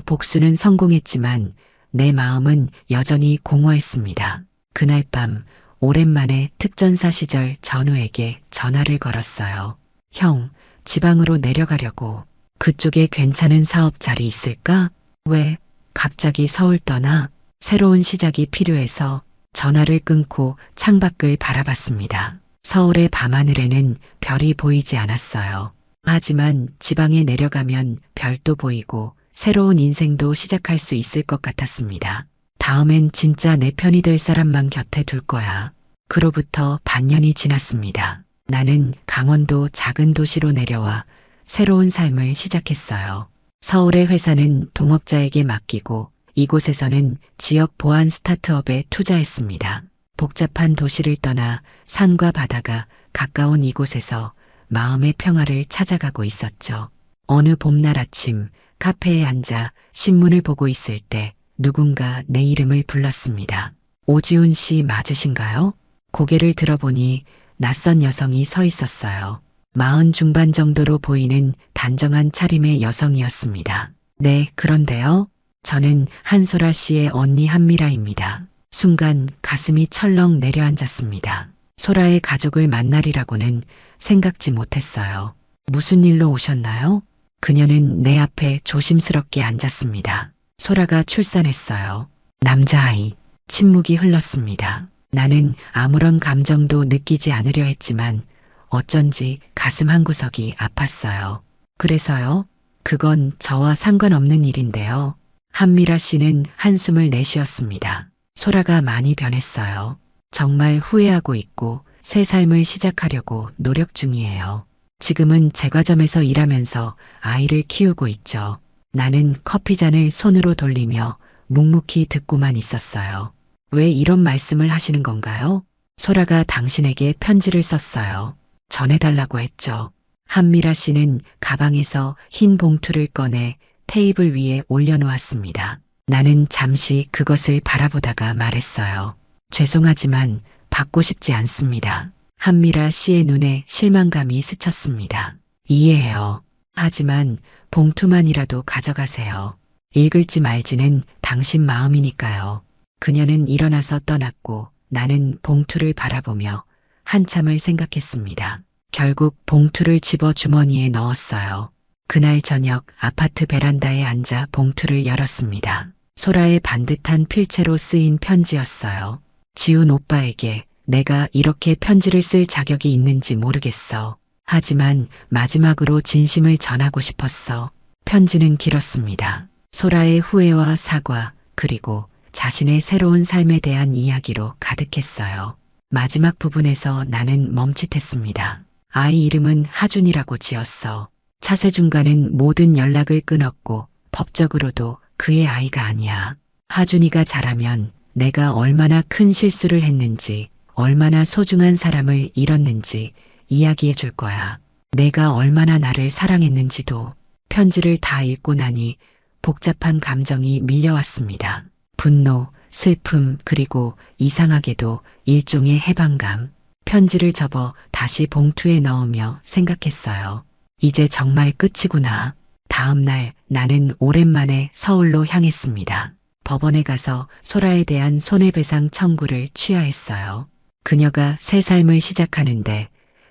복수는 성공했지만 내 마음은 여전히 공허했습니다. 그날 밤 오랜만에 특전사 시절 전우에게 전화를 걸었어요. 형, 지방으로 내려가려고. 그쪽에 괜찮은 사업 자리 있을까? 왜? 갑자기 서울 떠나? 새로운 시작이 필요해서 전화를 끊고 창밖을 바라봤습니다. 서울의 밤하늘에는 별이 보이지 않았어요. 하지만 지방에 내려가면 별도 보이고 새로운 인생도 시작할 수 있을 것 같았습니다. 다음엔 진짜 내 편이 될 사람만 곁에 둘 거야. 그로부터 반년이 지났습니다. 나는 강원도 작은 도시로 내려와 새로운 삶을 시작했어요. 서울의 회사는 동업자에게 맡기고 이곳에서는 지역 보안 스타트업에 투자했습니다. 복잡한 도시를 떠나 산과 바다가 가까운 이곳에서 마음의 평화를 찾아가고 있었죠. 어느 봄날 아침 카페에 앉아 신문을 보고 있을 때 누군가 내 이름을 불렀습니다. 오지훈 씨 맞으신가요? 고개를 들어보니 낯선 여성이 서 있었어요. 40 중반 정도로 보이는 단정한 차림의 여성이었습니다. 네, 그런데요. 저는 한소라 씨의 언니 한미라입니다. 순간 가슴이 철렁 내려앉았습니다. 소라의 가족을 만나리라고는 생각지 못했어요. 무슨 일로 오셨나요? 그녀는 내 앞에 조심스럽게 앉았습니다. 소라가 출산했어요. 남자아이. 침묵이 흘렀습니다. 나는 아무런 감정도 느끼지 않으려 했지만 어쩐지 가슴 한구석이 아팠어요. 그래서요? 그건 저와 상관없는 일인데요. 한미라 씨는 한숨을 내쉬었습니다. 소라가 많이 변했어요. 정말 후회하고 있고 새 삶을 시작하려고 노력 중이에요. 지금은 제과점에서 일하면서 아이를 키우고 있죠. 나는 커피잔을 손으로 돌리며 묵묵히 듣고만 있었어요. 왜 이런 말씀을 하시는 건가요? 소라가 당신에게 편지를 썼어요. 전해달라고 했죠. 한미라 씨는 가방에서 흰 봉투를 꺼내 테이블 위에 올려놓았습니다. 나는 잠시 그것을 바라보다가 말했어요. 죄송하지만 받고 싶지 않습니다. 한미라 씨의 눈에 실망감이 스쳤습니다. 이해해요. 하지만 봉투만이라도 가져가세요. 읽을지 말지는 당신 마음이니까요. 그녀는 일어나서 떠났고 나는 봉투를 바라보며 한참을 생각했습니다. 결국 봉투를 집어 주머니에 넣었어요. 그날 저녁 아파트 베란다에 앉아 봉투를 열었습니다. 소라의 반듯한 필체로 쓰인 편지였어요. 지훈 오빠에게 내가 이렇게 편지를 쓸 자격이 있는지 모르겠어. 하지만 마지막으로 진심을 전하고 싶었어. 편지는 길었습니다. 소라의 후회와 사과, 그리고 자신의 새로운 삶에 대한 이야기로 가득했어요. 마지막 부분에서 나는 멈칫했습니다. 아이 이름은 하준이라고 지었어. 차세준과는 모든 연락을 끊었고 법적으로도 그의 아이가 아니야. 하준이가 자라면 내가 얼마나 큰 실수를 했는지, 얼마나 소중한 사람을 잃었는지 이야기해 줄 거야. 내가 얼마나 나를 사랑했는지도. 편지를 다 읽고 나니 복잡한 감정이 밀려왔습니다. 분노, 슬픔, 그리고 이상하게도 일종의 해방감. 편지를 접어 다시 봉투에 넣으며 생각했어요. 이제 정말 끝이구나. 다음 날 나는 오랜만에 서울로 향했습니다. 법원에 가서 소라에 대한 손해배상 청구를 취하했어요. 그녀가 새 삶을 시작하는데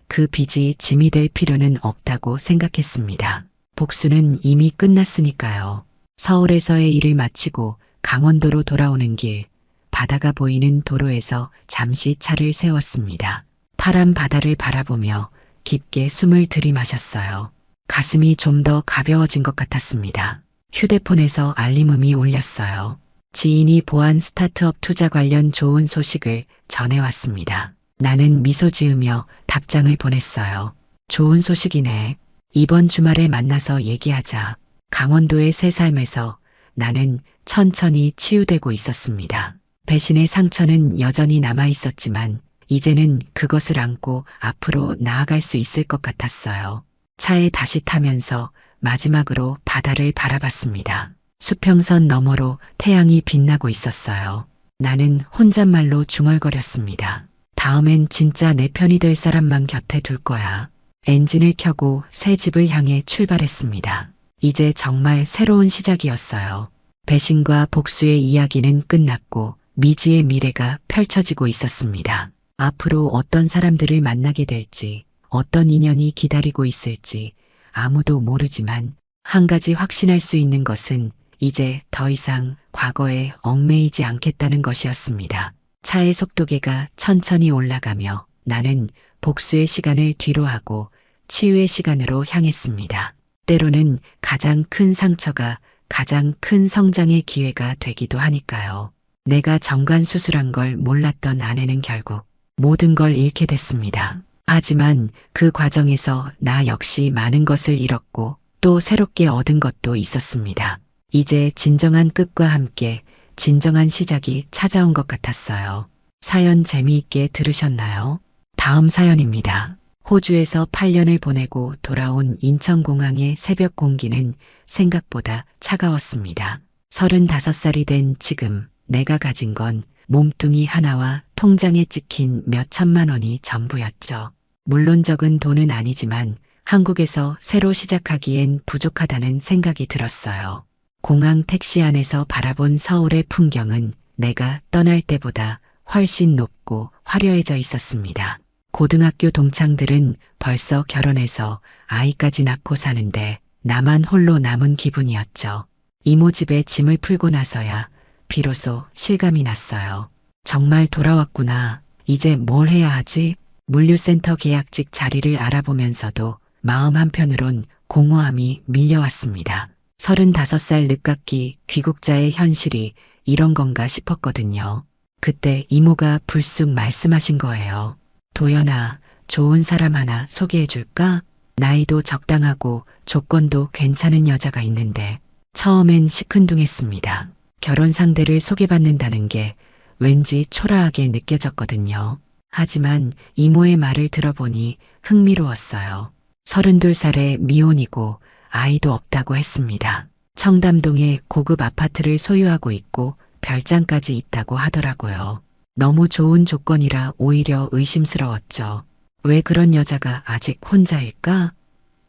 그 빚이 짐이 될 필요는 없다고 생각했습니다. 복수는 이미 끝났으니까요. 서울에서의 일을 마치고 강원도로 돌아오는 길, 바다가 보이는 도로에서 잠시 차를 세웠습니다. 파란 바다를 바라보며 깊게 숨을 들이마셨어요. 가슴이 좀 더 가벼워진 것 같았습니다. 휴대폰에서 알림음이 울렸어요. 지인이 보안 스타트업 투자 관련 좋은 소식을 전해왔습니다. 나는 미소 지으며 답장을 보냈어요. 좋은 소식이네. 이번 주말에 만나서 얘기하자. 강원도의 새 삶에서 나는 천천히 치유되고 있었습니다. 배신의 상처는 여전히 남아 있었지만 이제는 그것을 안고 앞으로 나아갈 수 있을 것 같았어요. 차에 다시 타면서 마지막으로 바다를 바라봤습니다. 수평선 너머로 태양이 빛나고 있었어요. 나는 혼잣말로 중얼거렸습니다. 다음엔 진짜 내 편이 될 사람만 곁에 둘 거야. 엔진을 켜고 새 집을 향해 출발했습니다. 이제 정말 새로운 시작이었어요. 배신과 복수의 이야기는 끝났고 미지의 미래가 펼쳐지고 있었습니다. 앞으로 어떤 사람들을 만나게 될지, 어떤 인연이 기다리고 있을지 아무도 모르지만 한 가지 확신할 수 있는 것은 이제 더 이상 과거에 얽매이지 않겠다는 것이었습니다. 차의 속도계가 천천히 올라가며 나는 복수의 시간을 뒤로하고 치유의 시간으로 향했습니다. 때로는 가장 큰 상처가 가장 큰 성장의 기회가 되기도 하니까요. 내가 정관 수술한 걸 몰랐던 아내는 결국 모든 걸 잃게 됐습니다. 하지만 그 과정에서 나 역시 많은 것을 잃었고 또 새롭게 얻은 것도 있었습니다. 이제 진정한 끝과 함께 진정한 시작이 찾아온 것 같았어요. 사연 재미있게 들으셨나요? 다음 사연입니다. 호주에서 8년을 보내고 돌아온 인천공항의 새벽 공기는 생각보다 차가웠습니다. 35살이 된 지금 내가 가진 건 몸뚱이 하나와 통장에 찍힌 몇 천만 원이 전부였죠. 물론 적은 돈은 아니지만 한국에서 새로 시작하기엔 부족하다는 생각이 들었어요. 공항 택시 안에서 바라본 서울의 풍경은 내가 떠날 때보다 훨씬 높고 화려해져 있었습니다. 고등학교 동창들은 벌써 결혼해서 아이까지 낳고 사는데 나만 홀로 남은 기분이었죠. 이모 집에 짐을 풀고 나서야 비로소 실감이 났어요. 정말 돌아왔구나. 이제 뭘 해야 하지? 물류센터 계약직 자리를 알아보면서도 마음 한편으론 공허함이 밀려왔습니다. 35살 늦깎이 귀국자의 현실이 이런 건가 싶었거든요. 그때 이모가 불쑥 말씀하신 거예요. 도연아, 좋은 사람 하나 소개해줄까? 나이도 적당하고 조건도 괜찮은 여자가 있는데 처음엔 시큰둥했습니다. 결혼 상대를 소개받는다는 게 왠지 초라하게 느껴졌거든요. 하지만 이모의 말을 들어보니 흥미로웠어요. 32살에 미혼이고 아이도 없다고 했습니다. 청담동에 고급 아파트를 소유하고 있고 별장까지 있다고 하더라고요. 너무 좋은 조건이라 오히려 의심스러웠죠. 왜 그런 여자가 아직 혼자일까?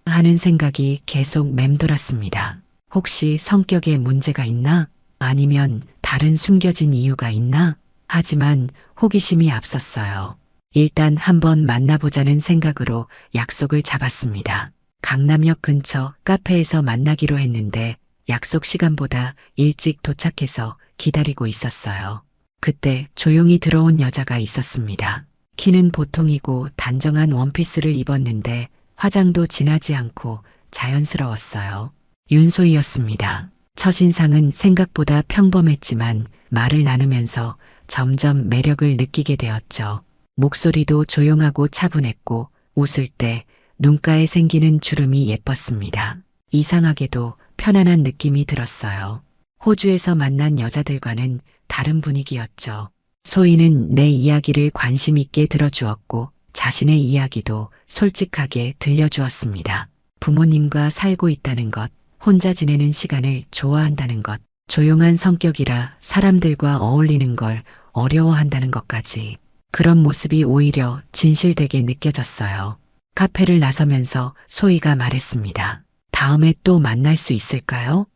하는 생각이 계속 맴돌았습니다. 혹시 성격에 문제가 있나? 아니면 다른 숨겨진 이유가 있나? 하지만 호기심이 앞섰어요. 일단 한번 만나보자는 생각으로 약속을 잡았습니다. 강남역 근처 카페에서 만나기로 했는데 약속 시간보다 일찍 도착해서 기다리고 있었어요. 그때 조용히 들어온 여자가 있었습니다. 키는 보통이고 단정한 원피스를 입었는데 화장도 진하지 않고 자연스러웠어요. 윤소희였습니다. 첫인상은 생각보다 평범했지만 말을 나누면서 점점 매력을 느끼게 되었죠. 목소리도 조용하고 차분했고 웃을 때 눈가에 생기는 주름이 예뻤습니다. 이상하게도 편안한 느낌이 들었어요. 호주에서 만난 여자들과는 다른 분위기였죠. 소희는 내 이야기를 관심 있게 들어주었고 자신의 이야기도 솔직하게 들려주었습니다. 부모님과 살고 있다는 것, 혼자 지내는 시간을 좋아한다는 것, 조용한 성격이라 사람들과 어울리는 걸 어려워한다는 것까지. 그런 모습이 오히려 진실되게 느껴졌어요. 카페를 나서면서 소희가 말했습니다. 다음에 또 만날 수 있을까요?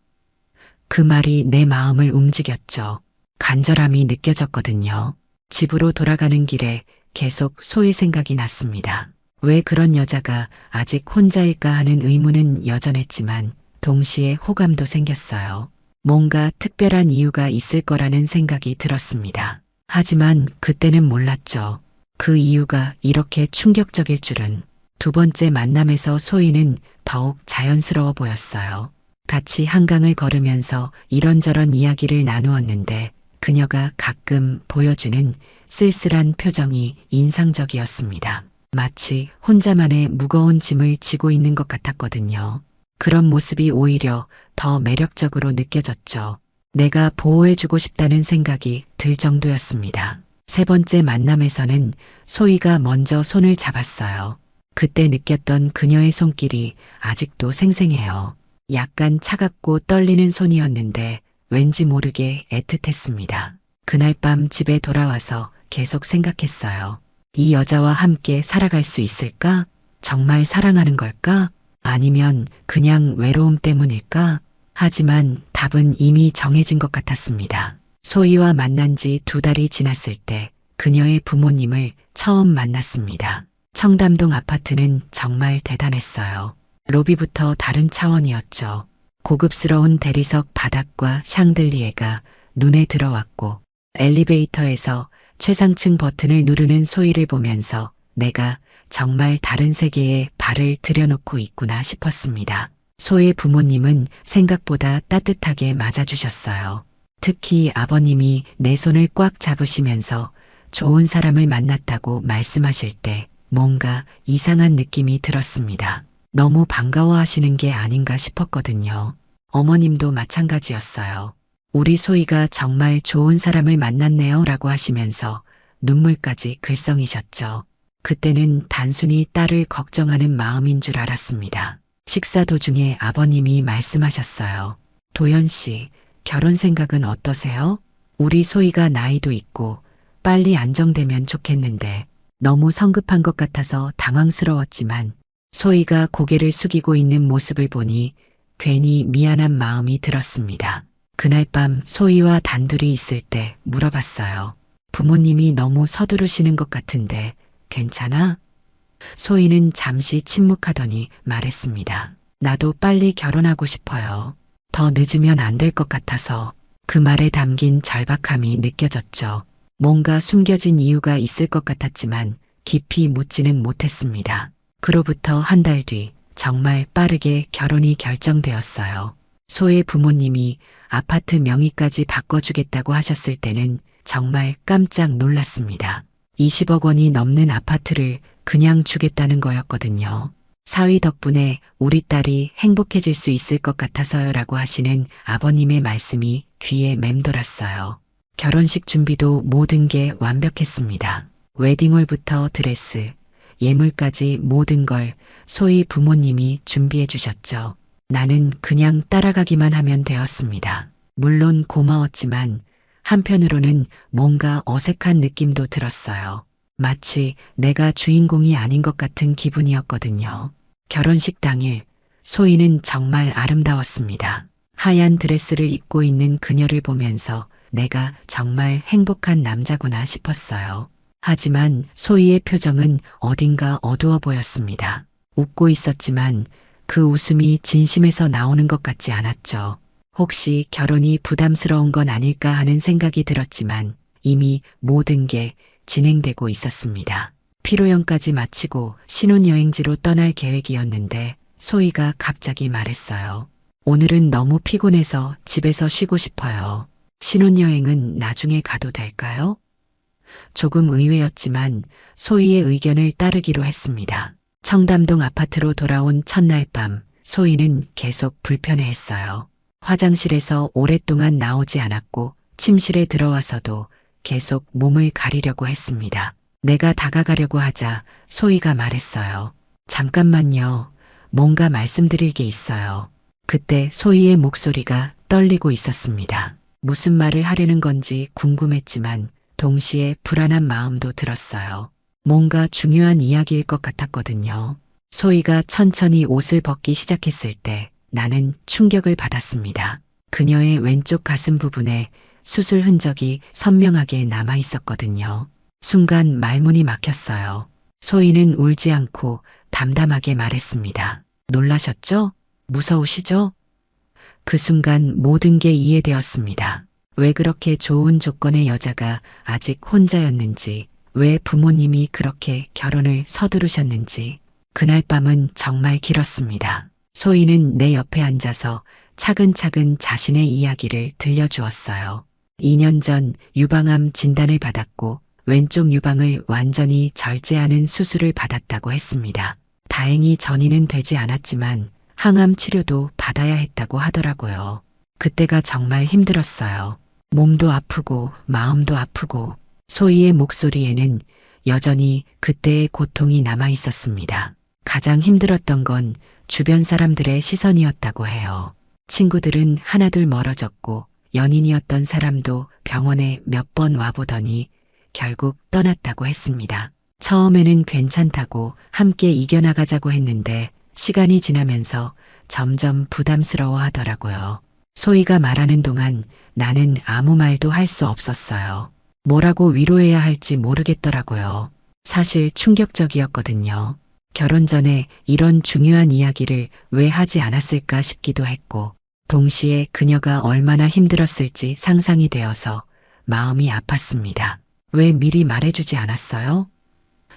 그 말이 내 마음을 움직였죠. 간절함이 느껴졌거든요. 집으로 돌아가는 길에 계속 소희 생각이 났습니다. 왜 그런 여자가 아직 혼자일까 하는 의문은 여전했지만 동시에 호감도 생겼어요. 뭔가 특별한 이유가 있을 거라는 생각이 들었습니다. 하지만 그때는 몰랐죠. 그 이유가 이렇게 충격적일 줄은. 두 번째 만남에서 소희는 더욱 자연스러워 보였어요. 같이 한강을 걸으면서 이런저런 이야기를 나누었는데 그녀가 가끔 보여주는 쓸쓸한 표정이 인상적이었습니다. 마치 혼자만의 무거운 짐을 지고 있는 것 같았거든요. 그런 모습이 오히려 더 매력적으로 느껴졌죠. 내가 보호해주고 싶다는 생각이 들 정도였습니다. 세 번째 만남에서는 소희가 먼저 손을 잡았어요. 그때 느꼈던 그녀의 손길이 아직도 생생해요. 약간 차갑고 떨리는 손이었는데 왠지 모르게 애틋했습니다. 그날 밤 집에 돌아와서 계속 생각했어요. 이 여자와 함께 살아갈 수 있을까? 정말 사랑하는 걸까? 아니면 그냥 외로움 때문일까? 하지만 답은 이미 정해진 것 같았습니다. 소희와 만난 지 2달이 지났을 때 그녀의 부모님을 처음 만났습니다. 청담동 아파트는 정말 대단했어요. 로비부터 다른 차원이었죠. 고급스러운 대리석 바닥과 샹들리에가 눈에 들어왔고 엘리베이터에서 최상층 버튼을 누르는 소희를 보면서 내가 정말 다른 세계에 발을 들여놓고 있구나 싶었습니다. 소의 부모님은 생각보다 따뜻하게 맞아주셨어요. 특히 아버님이 내 손을 꽉 잡으시면서 좋은 사람을 만났다고 말씀하실 때 뭔가 이상한 느낌이 들었습니다. 너무 반가워하시는 게 아닌가 싶었거든요. 어머님도 마찬가지였어요. 우리 소희가 정말 좋은 사람을 만났네요 라고 하시면서 눈물까지 글썽이셨죠. 그때는 단순히 딸을 걱정하는 마음인 줄 알았습니다. 식사 도중에 아버님이 말씀하셨어요. 도연 씨, 결혼 생각은 어떠세요? 우리 소희가 나이도 있고 빨리 안정되면 좋겠는데 너무 성급한 것 같아서 당황스러웠지만 소희가 고개를 숙이고 있는 모습을 보니 괜히 미안한 마음이 들었습니다. 그날 밤 소희와 단둘이 있을 때 물어봤어요. 부모님이 너무 서두르시는 것 같은데 괜찮아? 소희는 잠시 침묵하더니 말했습니다. 나도 빨리 결혼하고 싶어요. 더 늦으면 안 될 것 같아서. 그 말에 담긴 절박함이 느껴졌죠. 뭔가 숨겨진 이유가 있을 것 같았지만 깊이 묻지는 못했습니다. 그로부터 한 달 뒤 정말 빠르게 결혼이 결정되었어요. 소의 부모님이 아파트 명의까지 바꿔주겠다고 하셨을 때는 정말 깜짝 놀랐습니다. 20억 원이 넘는 아파트를 그냥 주겠다는 거였거든요. 사위 덕분에 우리 딸이 행복해질 수 있을 것 같아서요라고 하시는 아버님의 말씀이 귀에 맴돌았어요. 결혼식 준비도 모든 게 완벽했습니다. 웨딩홀부터 드레스, 예물까지 모든 걸 소희 부모님이 준비해 주셨죠. 나는 그냥 따라가기만 하면 되었습니다. 물론 고마웠지만 한편으로는 뭔가 어색한 느낌도 들었어요. 마치 내가 주인공이 아닌 것 같은 기분이었거든요. 결혼식 당일 소희는 정말 아름다웠습니다. 하얀 드레스를 입고 있는 그녀를 보면서 내가 정말 행복한 남자구나 싶었어요. 하지만 소희의 표정은 어딘가 어두워 보였습니다. 웃고 있었지만 그 웃음이 진심에서 나오는 것 같지 않았죠. 혹시 결혼이 부담스러운 건 아닐까 하는 생각이 들었지만 이미 모든 게 진행되고 있었습니다. 피로연까지 마치고 신혼여행지로 떠날 계획이었는데 소희가 갑자기 말했어요. 오늘은 너무 피곤해서 집에서 쉬고 싶어요. 신혼여행은 나중에 가도 될까요? 조금 의외였지만 소희의 의견을 따르기로 했습니다. 청담동 아파트로 돌아온 첫날 밤 소희는 계속 불편해했어요. 화장실에서 오랫동안 나오지 않았고 침실에 들어와서도 계속 몸을 가리려고 했습니다. 내가 다가가려고 하자 소희가 말했어요. 잠깐만요. 뭔가 말씀드릴 게 있어요. 그때 소희의 목소리가 떨리고 있었습니다. 무슨 말을 하려는 건지 궁금했지만 동시에 불안한 마음도 들었어요. 뭔가 중요한 이야기일 것 같았거든요. 소희가 천천히 옷을 벗기 시작했을 때 나는 충격을 받았습니다. 그녀의 왼쪽 가슴 부분에 수술 흔적이 선명하게 남아 있었거든요. 순간 말문이 막혔어요. 소희는 울지 않고 담담하게 말했습니다. 놀라셨죠? 무서우시죠? 그 순간 모든 게 이해되었습니다. 왜 그렇게 좋은 조건의 여자가 아직 혼자였는지, 왜 부모님이 그렇게 결혼을 서두르셨는지. 그날 밤은 정말 길었습니다. 소희는 내 옆에 앉아서 차근차근 자신의 이야기를 들려주었어요. 2년 전 유방암 진단을 받았고 왼쪽 유방을 완전히 절제하는 수술을 받았다고 했습니다. 다행히 전이는 되지 않았지만 항암 치료도 받아야 했다고 하더라고요. 그때가 정말 힘들었어요. 몸도 아프고 마음도 아프고 소희의 목소리에는 여전히 그때의 고통이 남아 있었습니다. 가장 힘들었던 건 주변 사람들의 시선이었다고 해요. 친구들은 하나둘 멀어졌고 연인이었던 사람도 병원에 몇 번 와보더니 결국 떠났다고 했습니다. 처음에는 괜찮다고 함께 이겨나가자고 했는데 시간이 지나면서 점점 부담스러워 하더라고요. 소희가 말하는 동안 나는 아무 말도 할 수 없었어요. 뭐라고 위로해야 할지 모르겠더라고요. 사실 충격적이었거든요. 결혼 전에 이런 중요한 이야기를 왜 하지 않았을까 싶기도 했고, 동시에 그녀가 얼마나 힘들었을지 상상이 되어서 마음이 아팠습니다. 왜 미리 말해주지 않았어요?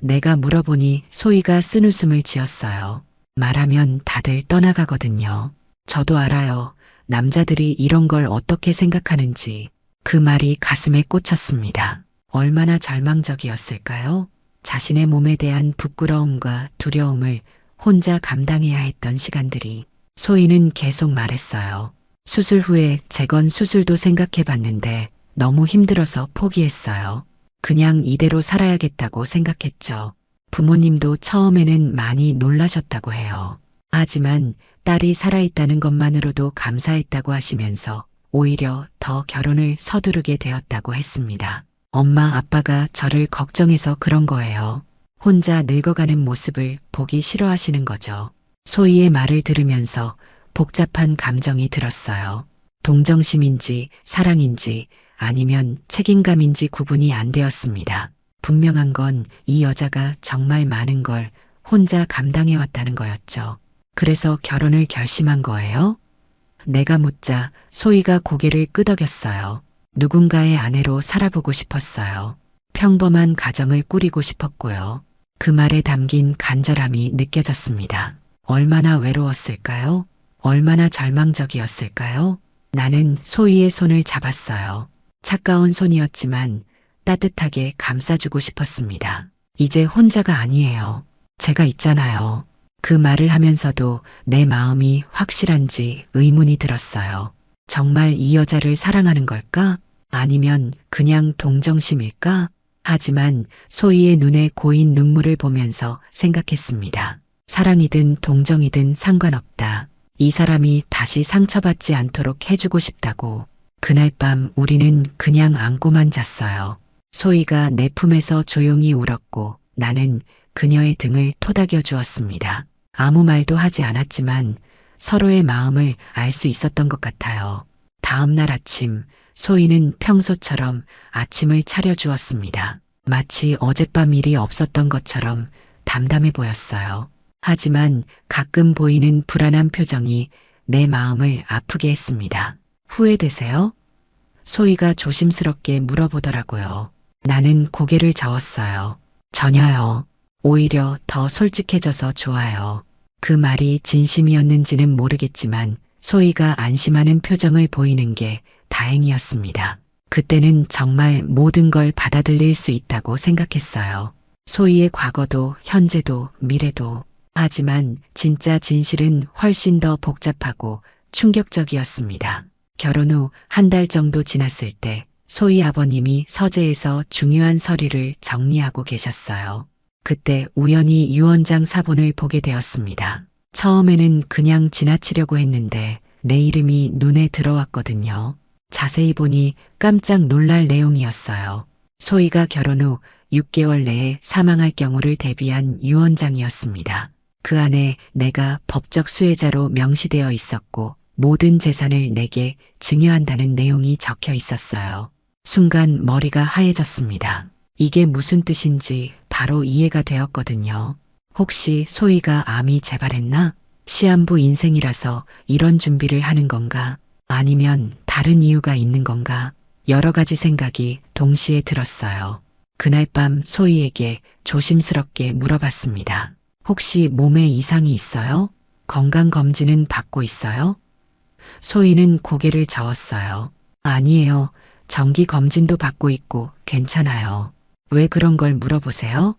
내가 물어보니 소희가 쓴웃음을 지었어요. 말하면 다들 떠나가거든요. 저도 알아요. 남자들이 이런 걸 어떻게 생각하는지. 그 말이 가슴에 꽂혔습니다. 얼마나 절망적이었을까요? 자신의 몸에 대한 부끄러움과 두려움을 혼자 감당해야 했던 시간들이. 소희는 계속 말했어요. 수술 후에 재건 수술도 생각해 봤는데 너무 힘들어서 포기했어요. 그냥 이대로 살아야겠다고 생각했죠. 부모님도 처음에는 많이 놀라셨다고 해요. 하지만 딸이 살아있다는 것만으로도 감사했다고 하시면서 오히려 더 결혼을 서두르게 되었다고 했습니다. 엄마 아빠가 저를 걱정해서 그런 거예요. 혼자 늙어가는 모습을 보기 싫어하시는 거죠. 소희의 말을 들으면서 복잡한 감정이 들었어요. 동정심인지 사랑인지 아니면 책임감인지 구분이 안 되었습니다. 분명한 건 이 여자가 정말 많은 걸 혼자 감당해왔다는 거였죠. 그래서 결혼을 결심한 거예요? 내가 묻자 소희가 고개를 끄덕였어요. 누군가의 아내로 살아보고 싶었어요. 평범한 가정을 꾸리고 싶었고요. 그 말에 담긴 간절함이 느껴졌습니다. 얼마나 외로웠을까요? 얼마나 절망적이었을까요? 나는 소희의 손을 잡았어요. 차가운 손이었지만 따뜻하게 감싸주고 싶었습니다. 이제 혼자가 아니에요. 제가 있잖아요. 그 말을 하면서도 내 마음이 확실한지 의문이 들었어요. 정말 이 여자를 사랑하는 걸까? 아니면 그냥 동정심일까? 하지만 소희의 눈에 고인 눈물을 보면서 생각했습니다. 사랑이든 동정이든 상관없다. 이 사람이 다시 상처받지 않도록 해주고 싶다고. 그날 밤 우리는 그냥 안고만 잤어요. 소희가 내 품에서 조용히 울었고 나는 그녀의 등을 토닥여 주었습니다. 아무 말도 하지 않았지만 서로의 마음을 알 수 있었던 것 같아요. 다음 날 아침 소희는 평소처럼 아침을 차려주었습니다. 마치 어젯밤 일이 없었던 것처럼 담담해 보였어요. 하지만 가끔 보이는 불안한 표정이 내 마음을 아프게 했습니다. 후회되세요? 소희가 조심스럽게 물어보더라고요. 나는 고개를 저었어요. 전혀요. 오히려 더 솔직해져서 좋아요. 그 말이 진심이었는지는 모르겠지만 소희가 안심하는 표정을 보이는 게 다행이었습니다. 그때는 정말 모든 걸 받아들일 수 있다고 생각했어요. 소희의 과거도 현재도 미래도. 하지만 진짜 진실은 훨씬 더 복잡하고 충격적이었습니다. 결혼 후 한 달 정도 지났을 때 소희 아버님이 서재에서 중요한 서류를 정리하고 계셨어요. 그때 우연히 유언장 사본을 보게 되었습니다. 처음에는 그냥 지나치려고 했는데 내 이름이 눈에 들어왔거든요. 자세히 보니 깜짝 놀랄 내용이었어요. 소희가 결혼 후 6개월 내에 사망할 경우를 대비한 유언장이었습니다. 그 안에 내가 법적 수혜자로 명시되어 있었고 모든 재산을 내게 증여한다는 내용이 적혀 있었어요. 순간 머리가 하얘졌습니다. 이게 무슨 뜻인지 바로 이해가 되었거든요. 혹시 소희가 암이 재발했나? 시한부 인생이라서 이런 준비를 하는 건가? 아니면 다른 이유가 있는 건가? 여러 가지 생각이 동시에 들었어요. 그날 밤 소희에게 조심스럽게 물어봤습니다. 혹시 몸에 이상이 있어요? 건강검진은 받고 있어요? 소희는 고개를 저었어요. 아니에요. 정기검진도 받고 있고 괜찮아요. 왜 그런 걸 물어보세요?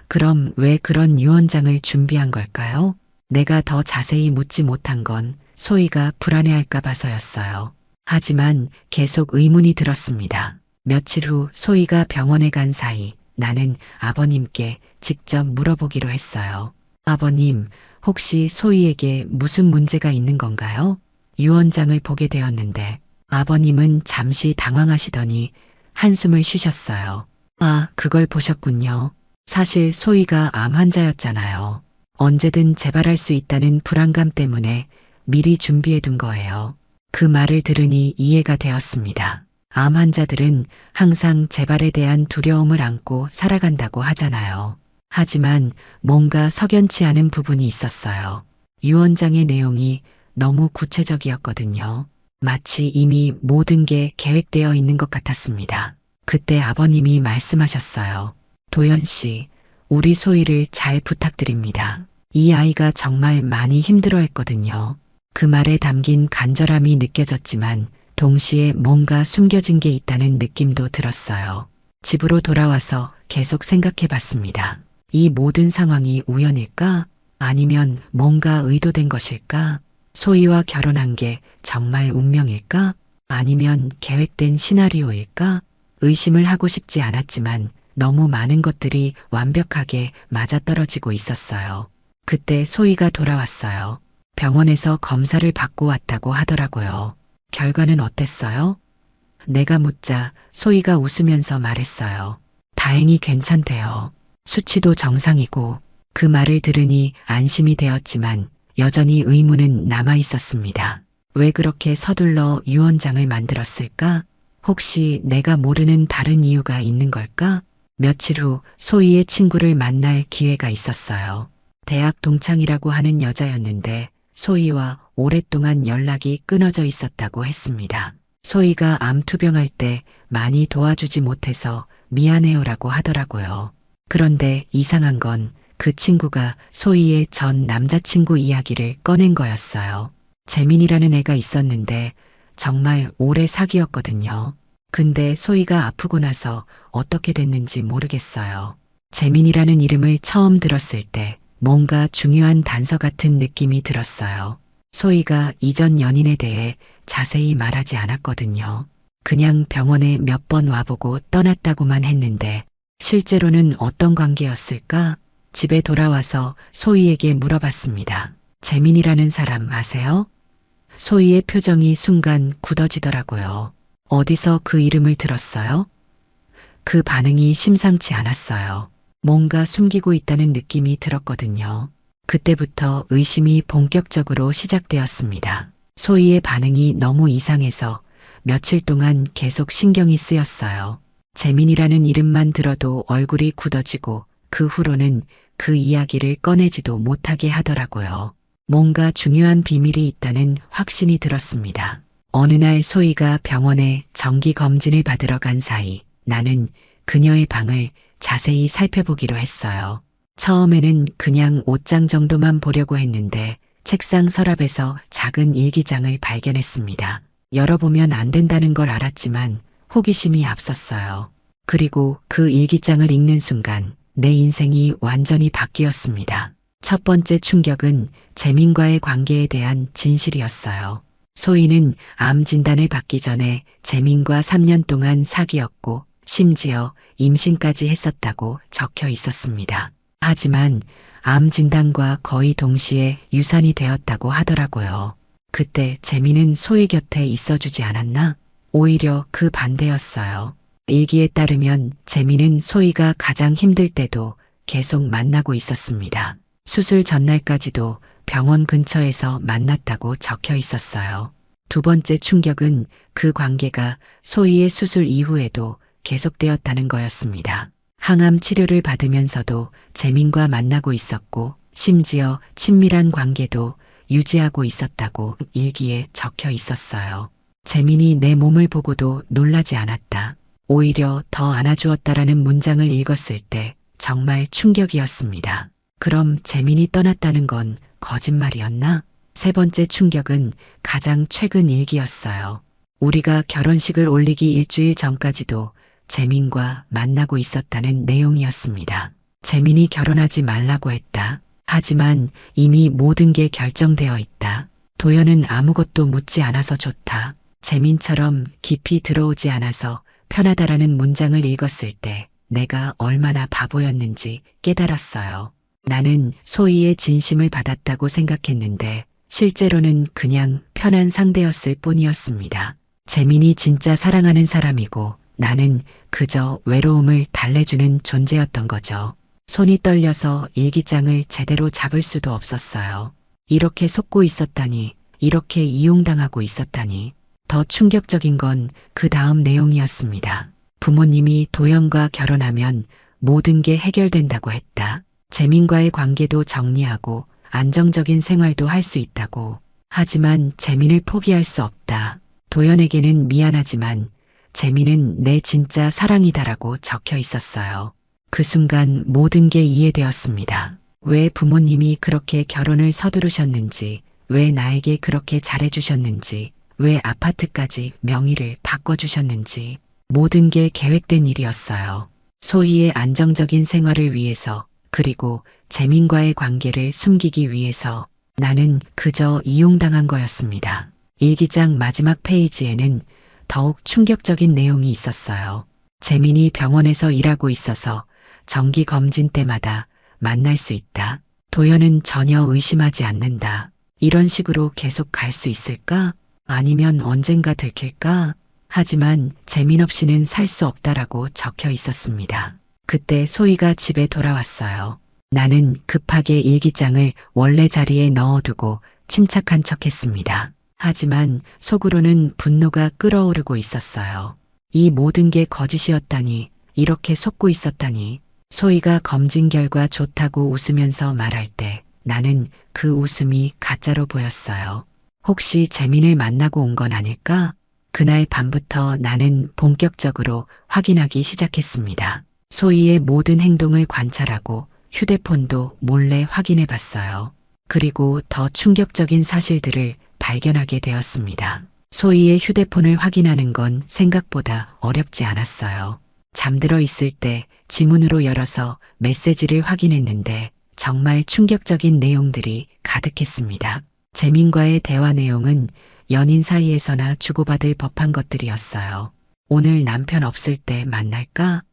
그럼 왜 그런 유언장을 준비한 걸까요? 내가 더 자세히 묻지 못한 건 소희가 불안해할까 봐서였어요. 하지만 계속 의문이 들었습니다. 며칠 후 소희가 병원에 간 사이 나는 아버님께 직접 물어보기로 했어요. 아버님, 혹시 소희에게 무슨 문제가 있는 건가요? 유언장을 보게 되었는데 아버님은 잠시 당황하시더니 한숨을 쉬셨어요. 아, 그걸 보셨군요. 사실 소희가 암 환자였잖아요. 언제든 재발할 수 있다는 불안감 때문에 미리 준비해 둔 거예요. 그 말을 들으니 이해가 되었습니다. 암 환자들은 항상 재발에 대한 두려움을 안고 살아간다고 하잖아요. 하지만 뭔가 석연치 않은 부분이 있었어요. 유언장의 내용이 너무 구체적이었거든요. 마치 이미 모든 게 계획되어 있는 것 같았습니다. 그때 아버님이 말씀하셨어요. 도연 씨, 우리 소희를 잘 부탁드립니다. 이 아이가 정말 많이 힘들어 했거든요. 그 말에 담긴 간절함이 느껴졌지만 동시에 뭔가 숨겨진 게 있다는 느낌도 들었어요. 집으로 돌아와서 계속 생각해 봤습니다. 이 모든 상황이 우연일까? 아니면 뭔가 의도된 것일까? 소희와 결혼한 게 정말 운명일까? 아니면 계획된 시나리오일까? 의심을 하고 싶지 않았지만 너무 많은 것들이 완벽하게 맞아떨어지고 있었어요. 그때 소희가 돌아왔어요. 병원에서 검사를 받고 왔다고 하더라고요. 결과는 어땠어요? 내가 묻자 소희가 웃으면서 말했어요. 다행히 괜찮대요. 수치도 정상이고. 그 말을 들으니 안심이 되었지만 여전히 의문은 남아 있었습니다. 왜 그렇게 서둘러 유언장을 만들었을까? 혹시 내가 모르는 다른 이유가 있는 걸까? 며칠 후 소희의 친구를 만날 기회가 있었어요. 대학 동창이라고 하는 여자였는데 소희와 오랫동안 연락이 끊어져 있었다고 했습니다. 소희가 암 투병할 때 많이 도와주지 못해서 미안해요라고 하더라고요. 그런데 이상한 건 그 친구가 소희의 전 남자친구 이야기를 꺼낸 거였어요. 재민이라는 애가 있었는데 정말 오래 사귀었거든요. 근데 소희가 아프고 나서 어떻게 됐는지 모르겠어요. 재민이라는 이름을 처음 들었을 때 뭔가 중요한 단서 같은 느낌이 들었어요. 소희가 이전 연인에 대해 자세히 말하지 않았거든요. 그냥 병원에 몇 번 와보고 떠났다고만 했는데 실제로는 어떤 관계였을까? 집에 돌아와서 소희에게 물어봤습니다. 재민이라는 사람 아세요? 소희의 표정이 순간 굳어지더라고요. 어디서 그 이름을 들었어요? 그 반응이 심상치 않았어요. 뭔가 숨기고 있다는 느낌이 들었거든요. 그때부터 의심이 본격적으로 시작되었습니다. 소희의 반응이 너무 이상해서 며칠 동안 계속 신경이 쓰였어요. 재민이라는 이름만 들어도 얼굴이 굳어지고 그 후로는 그 이야기를 꺼내지도 못하게 하더라고요. 뭔가 중요한 비밀이 있다는 확신이 들었습니다. 어느 날 소희가 병원에 정기 검진을 받으러 간 사이 나는 그녀의 방을 자세히 살펴보기로 했어요. 처음에는 그냥 옷장 정도만 보려고 했는데 책상 서랍에서 작은 일기장을 발견했습니다. 열어보면 안 된다는 걸 알았지만 호기심이 앞섰어요. 그리고 그 일기장을 읽는 순간 내 인생이 완전히 바뀌었습니다. 첫 번째 충격은 재민과의 관계에 대한 진실이었어요. 소희는 암 진단을 받기 전에 재민과 3년 동안 사귀었고 심지어 임신까지 했었다고 적혀 있었습니다. 하지만 암 진단과 거의 동시에 유산이 되었다고 하더라고요. 그때 재민은 소희 곁에 있어주지 않았나? 오히려 그 반대였어요. 일기에 따르면 재민은 소희가 가장 힘들 때도 계속 만나고 있었습니다. 수술 전날까지도 병원 근처에서 만났다고 적혀 있었어요. 두 번째 충격은 그 관계가 소희의 수술 이후에도 계속되었다는 거였습니다. 항암 치료를 받으면서도 재민과 만나고 있었고 심지어 친밀한 관계도 유지하고 있었다고 일기에 적혀 있었어요. 재민이 내 몸을 보고도 놀라지 않았다. 오히려 더 안아주었다라는 문장을 읽었을 때 정말 충격이었습니다. 그럼 재민이 떠났다는 건 거짓말이었나? 세 번째 충격은 가장 최근 일기였어요. 우리가 결혼식을 올리기 일주일 전까지도 재민과 만나고 있었다는 내용이었습니다. 재민이 결혼하지 말라고 했다. 하지만 이미 모든 게 결정되어 있다. 도연은 아무것도 묻지 않아서 좋다. 재민처럼 깊이 들어오지 않아서 편하다라는 문장을 읽었을 때 내가 얼마나 바보였는지 깨달았어요. 나는 소희의 진심을 받았다고 생각했는데 실제로는 그냥 편한 상대였을 뿐이었습니다. 재민이 진짜 사랑하는 사람이고 나는 그저 외로움을 달래주는 존재였던 거죠. 손이 떨려서 일기장을 제대로 잡을 수도 없었어요. 이렇게 속고 있었다니, 이렇게 이용당하고 있었다니. 더 충격적인 건 그 다음 내용이었습니다. 부모님이 도연과 결혼하면 모든 게 해결된다고 했다. 재민과의 관계도 정리하고 안정적인 생활도 할 수 있다고. 하지만 재민을 포기할 수 없다. 도연에게는 미안하지만 재민은 내 진짜 사랑이다라고 적혀 있었어요. 그 순간 모든 게 이해되었습니다. 왜 부모님이 그렇게 결혼을 서두르셨는지, 왜 나에게 그렇게 잘해주셨는지, 왜 아파트까지 명의를 바꿔주셨는지, 모든 게 계획된 일이었어요. 소희의 안정적인 생활을 위해서, 그리고 재민과의 관계를 숨기기 위해서 나는 그저 이용당한 거였습니다. 일기장 마지막 페이지에는 더욱 충격적인 내용이 있었어요. 재민이 병원에서 일하고 있어서 정기 검진 때마다 만날 수 있다. 도연은 전혀 의심하지 않는다. 이런 식으로 계속 갈 수 있을까? 아니면 언젠가 들킬까? 하지만 재민 없이는 살 수 없다라고 적혀 있었습니다. 그때 소희가 집에 돌아왔어요. 나는 급하게 일기장을 원래 자리에 넣어두고 침착한 척했습니다. 하지만 속으로는 분노가 끓어오르고 있었어요. 이 모든 게 거짓이었다니, 이렇게 속고 있었다니. 소희가 검진 결과 좋다고 웃으면서 말할 때 나는 그 웃음이 가짜로 보였어요. 혹시 재민을 만나고 온 건 아닐까? 그날 밤부터 나는 본격적으로 확인하기 시작했습니다. 소희의 모든 행동을 관찰하고 휴대폰도 몰래 확인해 봤어요. 그리고 더 충격적인 사실들을 발견하게 되었습니다. 소희의 휴대폰을 확인하는 건 생각보다 어렵지 않았어요. 잠들어 있을 때 지문으로 열어서 메시지를 확인했는데 정말 충격적인 내용들이 가득했습니다. 재민과의 대화 내용은 연인 사이에서나 주고받을 법한 것들이었어요. 오늘 남편 없을 때 만날까?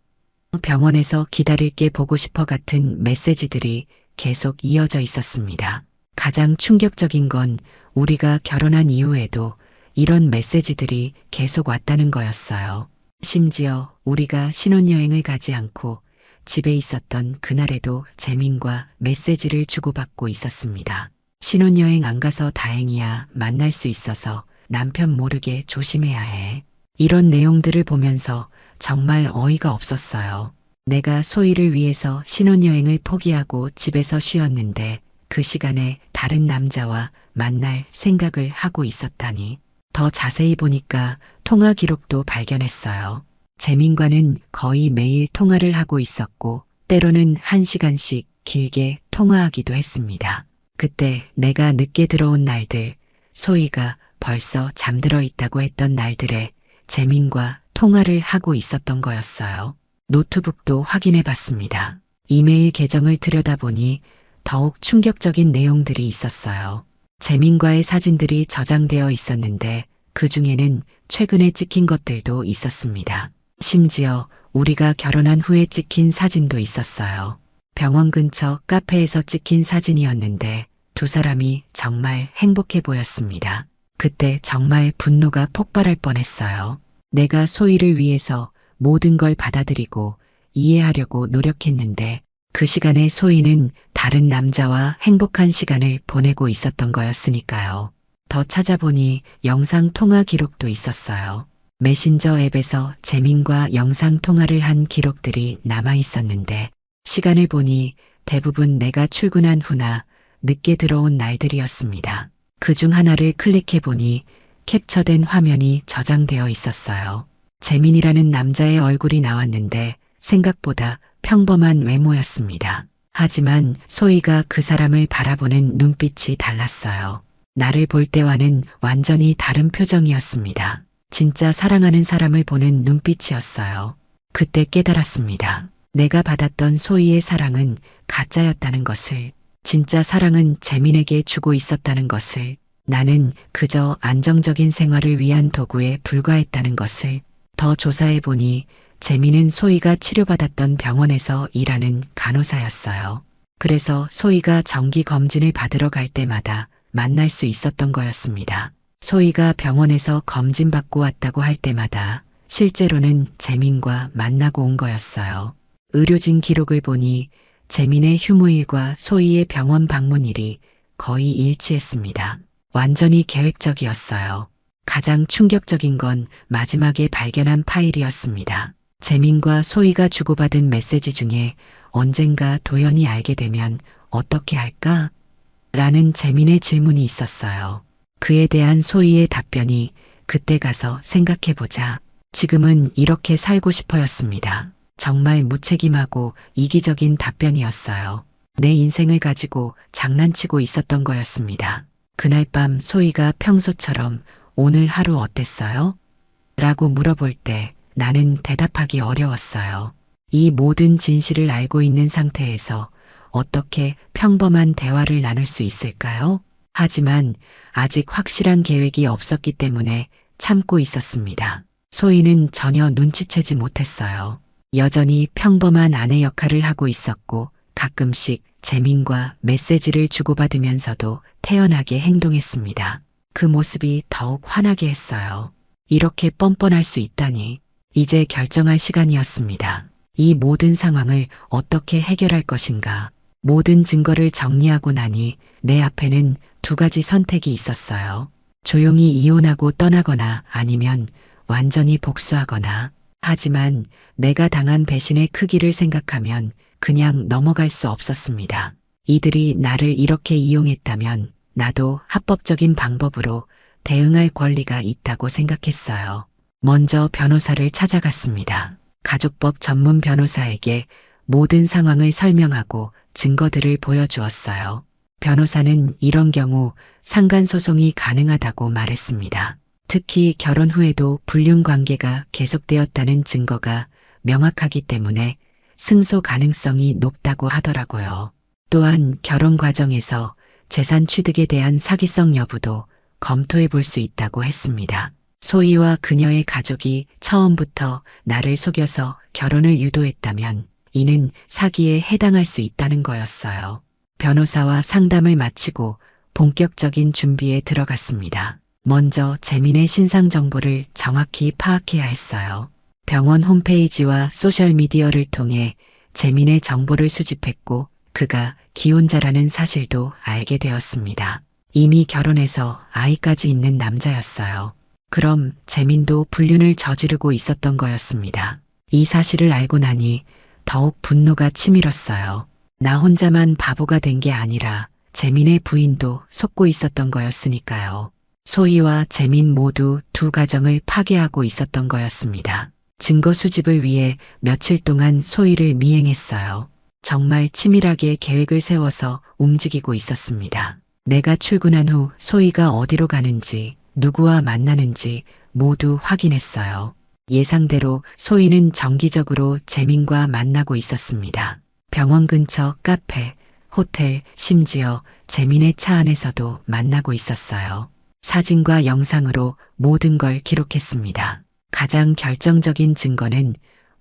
병원에서 기다릴게 보고 싶어 같은 메시지들이 계속 이어져 있었습니다. 가장 충격적인 건 우리가 결혼한 이후에도 이런 메시지들이 계속 왔다는 거였어요. 심지어 우리가 신혼여행을 가지 않고 집에 있었던 그날에도 재민과 메시지를 주고받고 있었습니다. 신혼여행 안 가서 다행이야. 만날 수 있어서 남편 모르게 조심해야 해. 이런 내용들을 보면서 정말 어이가 없었어요. 내가 소희를 위해서 신혼여행을 포기하고 집에서 쉬었는데 그 시간에 다른 남자와 만날 생각을 하고 있었다니. 더 자세히 보니까 통화 기록도 발견했어요. 재민과는 거의 매일 통화를 하고 있었고 때로는 1시간씩 길게 통화하기도 했습니다. 그때 내가 늦게 들어온 날들, 소희가 벌써 잠들어 있다고 했던 날들에 재민과 통화를 하고 있었던 거였어요. 노트북도 확인해 봤습니다. 이메일 계정을 들여다보니 더욱 충격적인 내용들이 있었어요. 재민과의 사진들이 저장되어 있었는데 그 중에는 최근에 찍힌 것들도 있었습니다. 심지어 우리가 결혼한 후에 찍힌 사진도 있었어요. 병원 근처 카페에서 찍힌 사진이었는데 두 사람이 정말 행복해 보였습니다. 그때 정말 분노가 폭발할 뻔했어요. 내가 소희를 위해서 모든 걸 받아들이고 이해하려고 노력했는데 그 시간에 소희는 다른 남자와 행복한 시간을 보내고 있었던 거였으니까요. 더 찾아보니 영상 통화 기록도 있었어요. 메신저 앱에서 재민과 영상 통화를 한 기록들이 남아 있었는데 시간을 보니 대부분 내가 출근한 후나 늦게 들어온 날들이었습니다. 그중 하나를 클릭해 보니 캡처된 화면이 저장되어 있었어요. 재민이라는 남자의 얼굴이 나왔는데 생각보다 평범한 외모였습니다. 하지만 소희가 그 사람을 바라보는 눈빛이 달랐어요. 나를 볼 때와는 완전히 다른 표정이었습니다. 진짜 사랑하는 사람을 보는 눈빛이었어요. 그때 깨달았습니다. 내가 받았던 소희의 사랑은 가짜였다는 것을, 진짜 사랑은 재민에게 주고 있었다는 것을, 나는 그저 안정적인 생활을 위한 도구에 불과했다는 것을. 더 조사해보니 재민은 소희가 치료받았던 병원에서 일하는 간호사였어요. 그래서 소희가 정기 검진을 받으러 갈 때마다 만날 수 있었던 거였습니다. 소희가 병원에서 검진받고 왔다고 할 때마다 실제로는 재민과 만나고 온 거였어요. 의료진 기록을 보니 재민의 휴무일과 소희의 병원 방문일이 거의 일치했습니다. 완전히 계획적이었어요. 가장 충격적인 건 마지막에 발견한 파일이었습니다. 재민과 소희가 주고받은 메시지 중에 언젠가 도연이 알게 되면 어떻게 할까? 라는 재민의 질문이 있었어요. 그에 대한 소희의 답변이 그때 가서 생각해보자. 지금은 이렇게 살고 싶어였습니다. 정말 무책임하고 이기적인 답변이었어요. 내 인생을 가지고 장난치고 있었던 거였습니다. 그날 밤 소희가 평소처럼 오늘 하루 어땠어요? 라고 물어볼 때 나는 대답하기 어려웠어요. 이 모든 진실을 알고 있는 상태에서 어떻게 평범한 대화를 나눌 수 있을까요? 하지만 아직 확실한 계획이 없었기 때문에 참고 있었습니다. 소희는 전혀 눈치채지 못했어요. 여전히 평범한 아내 역할을 하고 있었고 가끔씩 재민과 메시지를 주고받으면서도 태연하게 행동했습니다. 그 모습이 더욱 화나게 했어요. 이렇게 뻔뻔할 수 있다니. 이제 결정할 시간이었습니다. 이 모든 상황을 어떻게 해결할 것인가. 모든 증거를 정리하고 나니 내 앞에는 두 가지 선택이 있었어요. 조용히 이혼하고 떠나거나 아니면 완전히 복수하거나. 하지만 내가 당한 배신의 크기를 생각하면 그냥 넘어갈 수 없었습니다. 이들이 나를 이렇게 이용했다면 나도 합법적인 방법으로 대응할 권리가 있다고 생각했어요. 먼저 변호사를 찾아갔습니다. 가족법 전문 변호사에게 모든 상황을 설명하고 증거들을 보여주었어요. 변호사는 이런 경우 상간소송이 가능하다고 말했습니다. 특히 결혼 후에도 불륜 관계가 계속되었다는 증거가 명확하기 때문에 승소 가능성이 높다고 하더라고요. 또한 결혼 과정에서 재산 취득에 대한 사기성 여부도 검토해 볼 수 있다고 했습니다. 소희와 그녀의 가족이 처음부터 나를 속여서 결혼을 유도했다면 이는 사기에 해당할 수 있다는 거였어요. 변호사와 상담을 마치고 본격적인 준비에 들어갔습니다. 먼저 재민의 신상 정보를 정확히 파악해야 했어요. 병원 홈페이지와 소셜미디어를 통해 재민의 정보를 수집했고 그가 기혼자라는 사실도 알게 되었습니다. 이미 결혼해서 아이까지 있는 남자였어요. 그럼 재민도 불륜을 저지르고 있었던 거였습니다. 이 사실을 알고 나니 더욱 분노가 치밀었어요. 나 혼자만 바보가 된 게 아니라 재민의 부인도 속고 있었던 거였으니까요. 소희와 재민 모두 두 가정을 파괴하고 있었던 거였습니다. 증거 수집을 위해 며칠 동안 소희를 미행했어요. 정말 치밀하게 계획을 세워서 움직이고 있었습니다. 내가 출근한 후 소희가 어디로 가는지, 누구와 만나는지 모두 확인했어요. 예상대로 소희는 정기적으로 재민과 만나고 있었습니다. 병원 근처 카페, 호텔, 심지어 재민의 차 안에서도 만나고 있었어요. 사진과 영상으로 모든 걸 기록했습니다. 가장 결정적인 증거는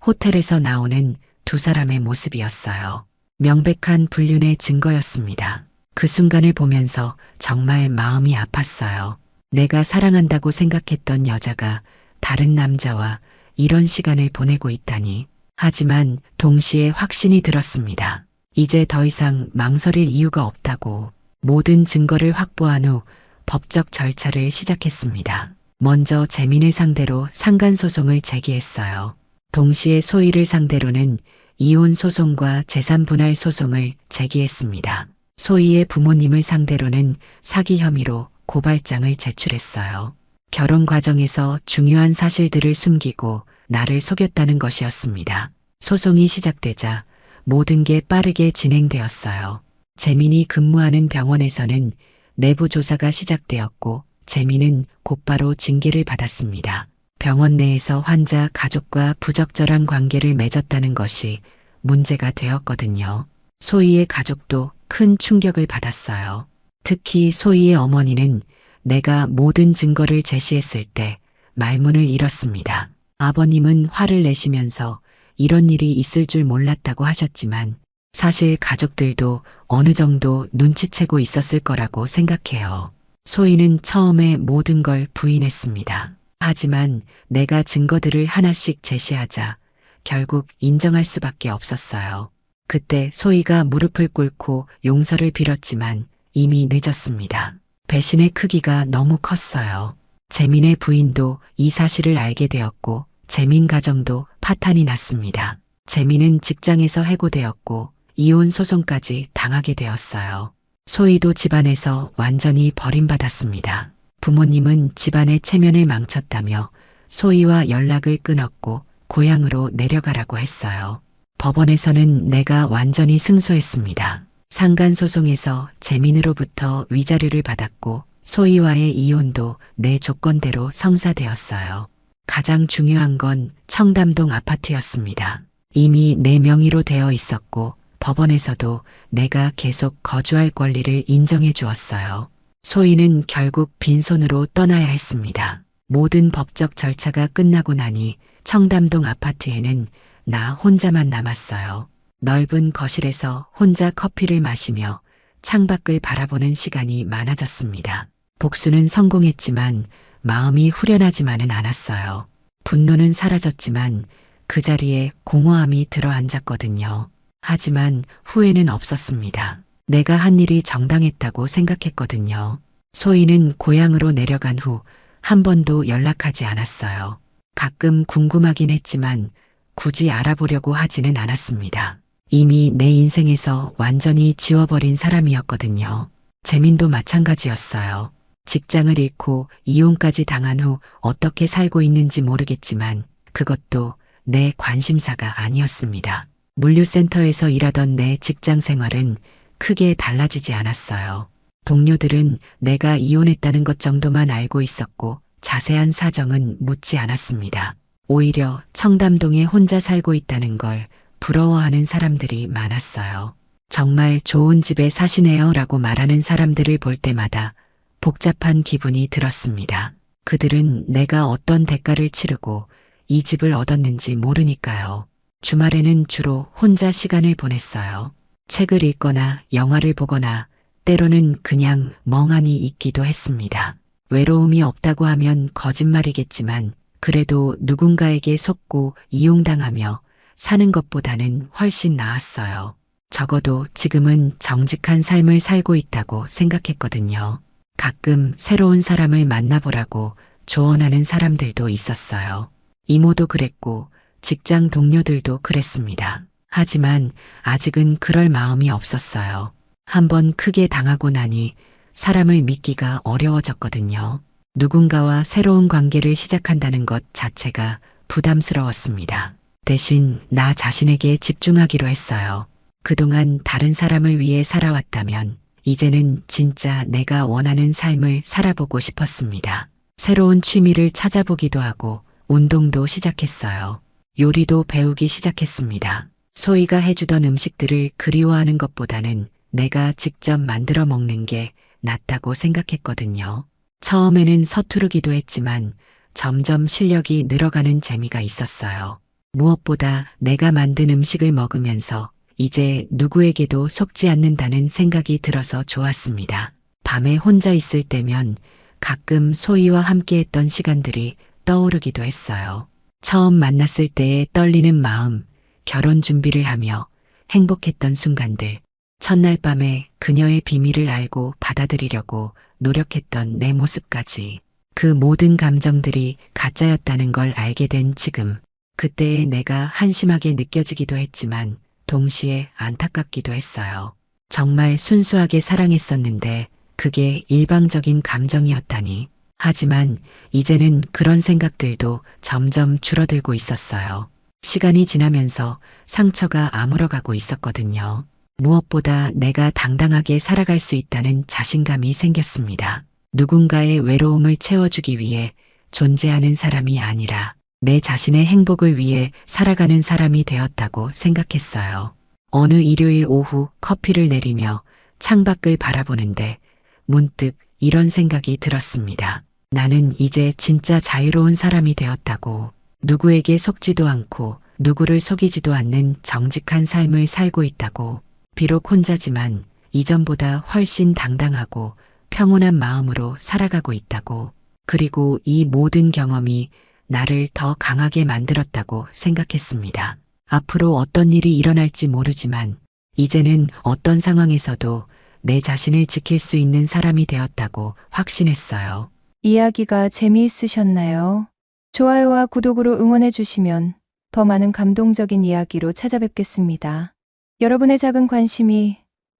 호텔에서 나오는 두 사람의 모습이었어요. 명백한 불륜의 증거였습니다. 그 순간을 보면서 정말 마음이 아팠어요. 내가 사랑한다고 생각했던 여자가 다른 남자와 이런 시간을 보내고 있다니. 하지만 동시에 확신이 들었습니다. 이제 더 이상 망설일 이유가 없다고. 모든 증거를 확보한 후 법적 절차를 시작했습니다. 먼저 재민을 상대로 상간소송을 제기했어요. 동시에 소희를 상대로는 이혼 소송과 재산 분할 소송을 제기했습니다. 소희의 부모님을 상대로는 사기 혐의로 고발장을 제출했어요. 결혼 과정에서 중요한 사실들을 숨기고 나를 속였다는 것이었습니다. 소송이 시작되자 모든 게 빠르게 진행되었어요. 재민이 근무하는 병원에서는 내부 조사가 시작되었고 재민은 곧바로 징계를 받았습니다. 병원 내에서 환자 가족과 부적절한 관계를 맺었다는 것이 문제가 되었거든요. 소희의 가족도 큰 충격을 받았어요. 특히 소희의 어머니는 내가 모든 증거를 제시했을 때 말문을 잃었습니다. 아버님은 화를 내시면서 이런 일이 있을 줄 몰랐다고 하셨지만 사실 가족들도 어느 정도 눈치채고 있었을 거라고 생각해요. 소희는 처음에 모든 걸 부인했습니다. 하지만 내가 증거들을 하나씩 제시하자 결국 인정할 수밖에 없었어요. 그때 소희가 무릎을 꿇고 용서를 빌었지만 이미 늦었습니다. 배신의 크기가 너무 컸어요. 재민의 부인도 이 사실을 알게 되었고 재민 가정도 파탄이 났습니다. 재민은 직장에서 해고되었고 이혼 소송까지 당하게 되었어요. 소희도 집안에서 완전히 버림받았습니다. 부모님은 집안의 체면을 망쳤다며 소희와 연락을 끊었고 고향으로 내려가라고 했어요. 법원에서는 내가 완전히 승소했습니다. 상간소송에서 재민으로부터 위자료를 받았고 소희와의 이혼도 내 조건대로 성사되었어요. 가장 중요한 건 청담동 아파트였습니다. 이미 내 명의로 되어 있었고 법원에서도 내가 계속 거주할 권리를 인정해 주었어요. 소희는 결국 빈손으로 떠나야 했습니다. 모든 법적 절차가 끝나고 나니 청담동 아파트에는 나 혼자만 남았어요. 넓은 거실에서 혼자 커피를 마시며 창밖을 바라보는 시간이 많아졌습니다. 복수는 성공했지만 마음이 후련하지만은 않았어요. 분노는 사라졌지만 그 자리에 공허함이 들어앉았거든요. 하지만 후회는 없었습니다. 내가 한 일이 정당했다고 생각했거든요. 소희는 고향으로 내려간 후 한 번도 연락하지 않았어요. 가끔 궁금하긴 했지만 굳이 알아보려고 하지는 않았습니다. 이미 내 인생에서 완전히 지워버린 사람이었거든요. 재민도 마찬가지였어요. 직장을 잃고 이혼까지 당한 후 어떻게 살고 있는지 모르겠지만 그것도 내 관심사가 아니었습니다. 물류센터에서 일하던 내 직장 생활은 크게 달라지지 않았어요. 동료들은 내가 이혼했다는 것 정도만 알고 있었고 자세한 사정은 묻지 않았습니다. 오히려 청담동에 혼자 살고 있다는 걸 부러워하는 사람들이 많았어요. 정말 좋은 집에 사시네요 라고 말하는 사람들을 볼 때마다 복잡한 기분이 들었습니다. 그들은 내가 어떤 대가를 치르고 이 집을 얻었는지 모르니까요. 주말에는 주로 혼자 시간을 보냈어요. 책을 읽거나 영화를 보거나 때로는 그냥 멍하니 있기도 했습니다. 외로움이 없다고 하면 거짓말이겠지만 그래도 누군가에게 속고 이용당하며 사는 것보다는 훨씬 나았어요. 적어도 지금은 정직한 삶을 살고 있다고 생각했거든요. 가끔 새로운 사람을 만나보라고 조언하는 사람들도 있었어요. 이모도 그랬고 직장 동료들도 그랬습니다. 하지만 아직은 그럴 마음이 없었어요. 한번 크게 당하고 나니 사람을 믿기가 어려워졌거든요. 누군가와 새로운 관계를 시작한다는 것 자체가 부담스러웠습니다. 대신 나 자신에게 집중하기로 했어요. 그동안 다른 사람을 위해 살아왔다면 이제는 진짜 내가 원하는 삶을 살아보고 싶었습니다. 새로운 취미를 찾아보기도 하고 운동도 시작했어요. 요리도 배우기 시작했습니다. 소희가 해주던 음식들을 그리워하는 것보다는 내가 직접 만들어 먹는 게 낫다고 생각했거든요. 처음에는 서투르기도 했지만 점점 실력이 늘어가는 재미가 있었어요. 무엇보다 내가 만든 음식을 먹으면서 이제 누구에게도 속지 않는다는 생각이 들어서 좋았습니다. 밤에 혼자 있을 때면 가끔 소희와 함께했던 시간들이 떠오르기도 했어요. 처음 만났을 때의 떨리는 마음, 결혼 준비를 하며 행복했던 순간들, 첫날 밤에 그녀의 비밀을 알고 받아들이려고 노력했던 내 모습까지 그 모든 감정들이 가짜였다는 걸 알게 된 지금, 그때의 내가 한심하게 느껴지기도 했지만 동시에 안타깝기도 했어요. 정말 순수하게 사랑했었는데 그게 일방적인 감정이었다니. 하지만 이제는 그런 생각들도 점점 줄어들고 있었어요. 시간이 지나면서 상처가 아물어가고 있었거든요. 무엇보다 내가 당당하게 살아갈 수 있다는 자신감이 생겼습니다. 누군가의 외로움을 채워주기 위해 존재하는 사람이 아니라 내 자신의 행복을 위해 살아가는 사람이 되었다고 생각했어요. 어느 일요일 오후 커피를 내리며 창밖을 바라보는데 문득 이런 생각이 들었습니다. 나는 이제 진짜 자유로운 사람이 되었다고. 누구에게 속지도 않고 누구를 속이지도 않는 정직한 삶을 살고 있다고. 비록 혼자지만 이전보다 훨씬 당당하고 평온한 마음으로 살아가고 있다고. 그리고 이 모든 경험이 나를 더 강하게 만들었다고 생각했습니다. 앞으로 어떤 일이 일어날지 모르지만 이제는 어떤 상황에서도 내 자신을 지킬 수 있는 사람이 되었다고 확신했어요. 이야기가 재미있으셨나요? 좋아요와 구독으로 응원해 주시면 더 많은 감동적인 이야기로 찾아뵙겠습니다. 여러분의 작은 관심이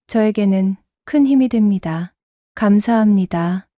저에게는 큰 힘이 됩니다. 감사합니다.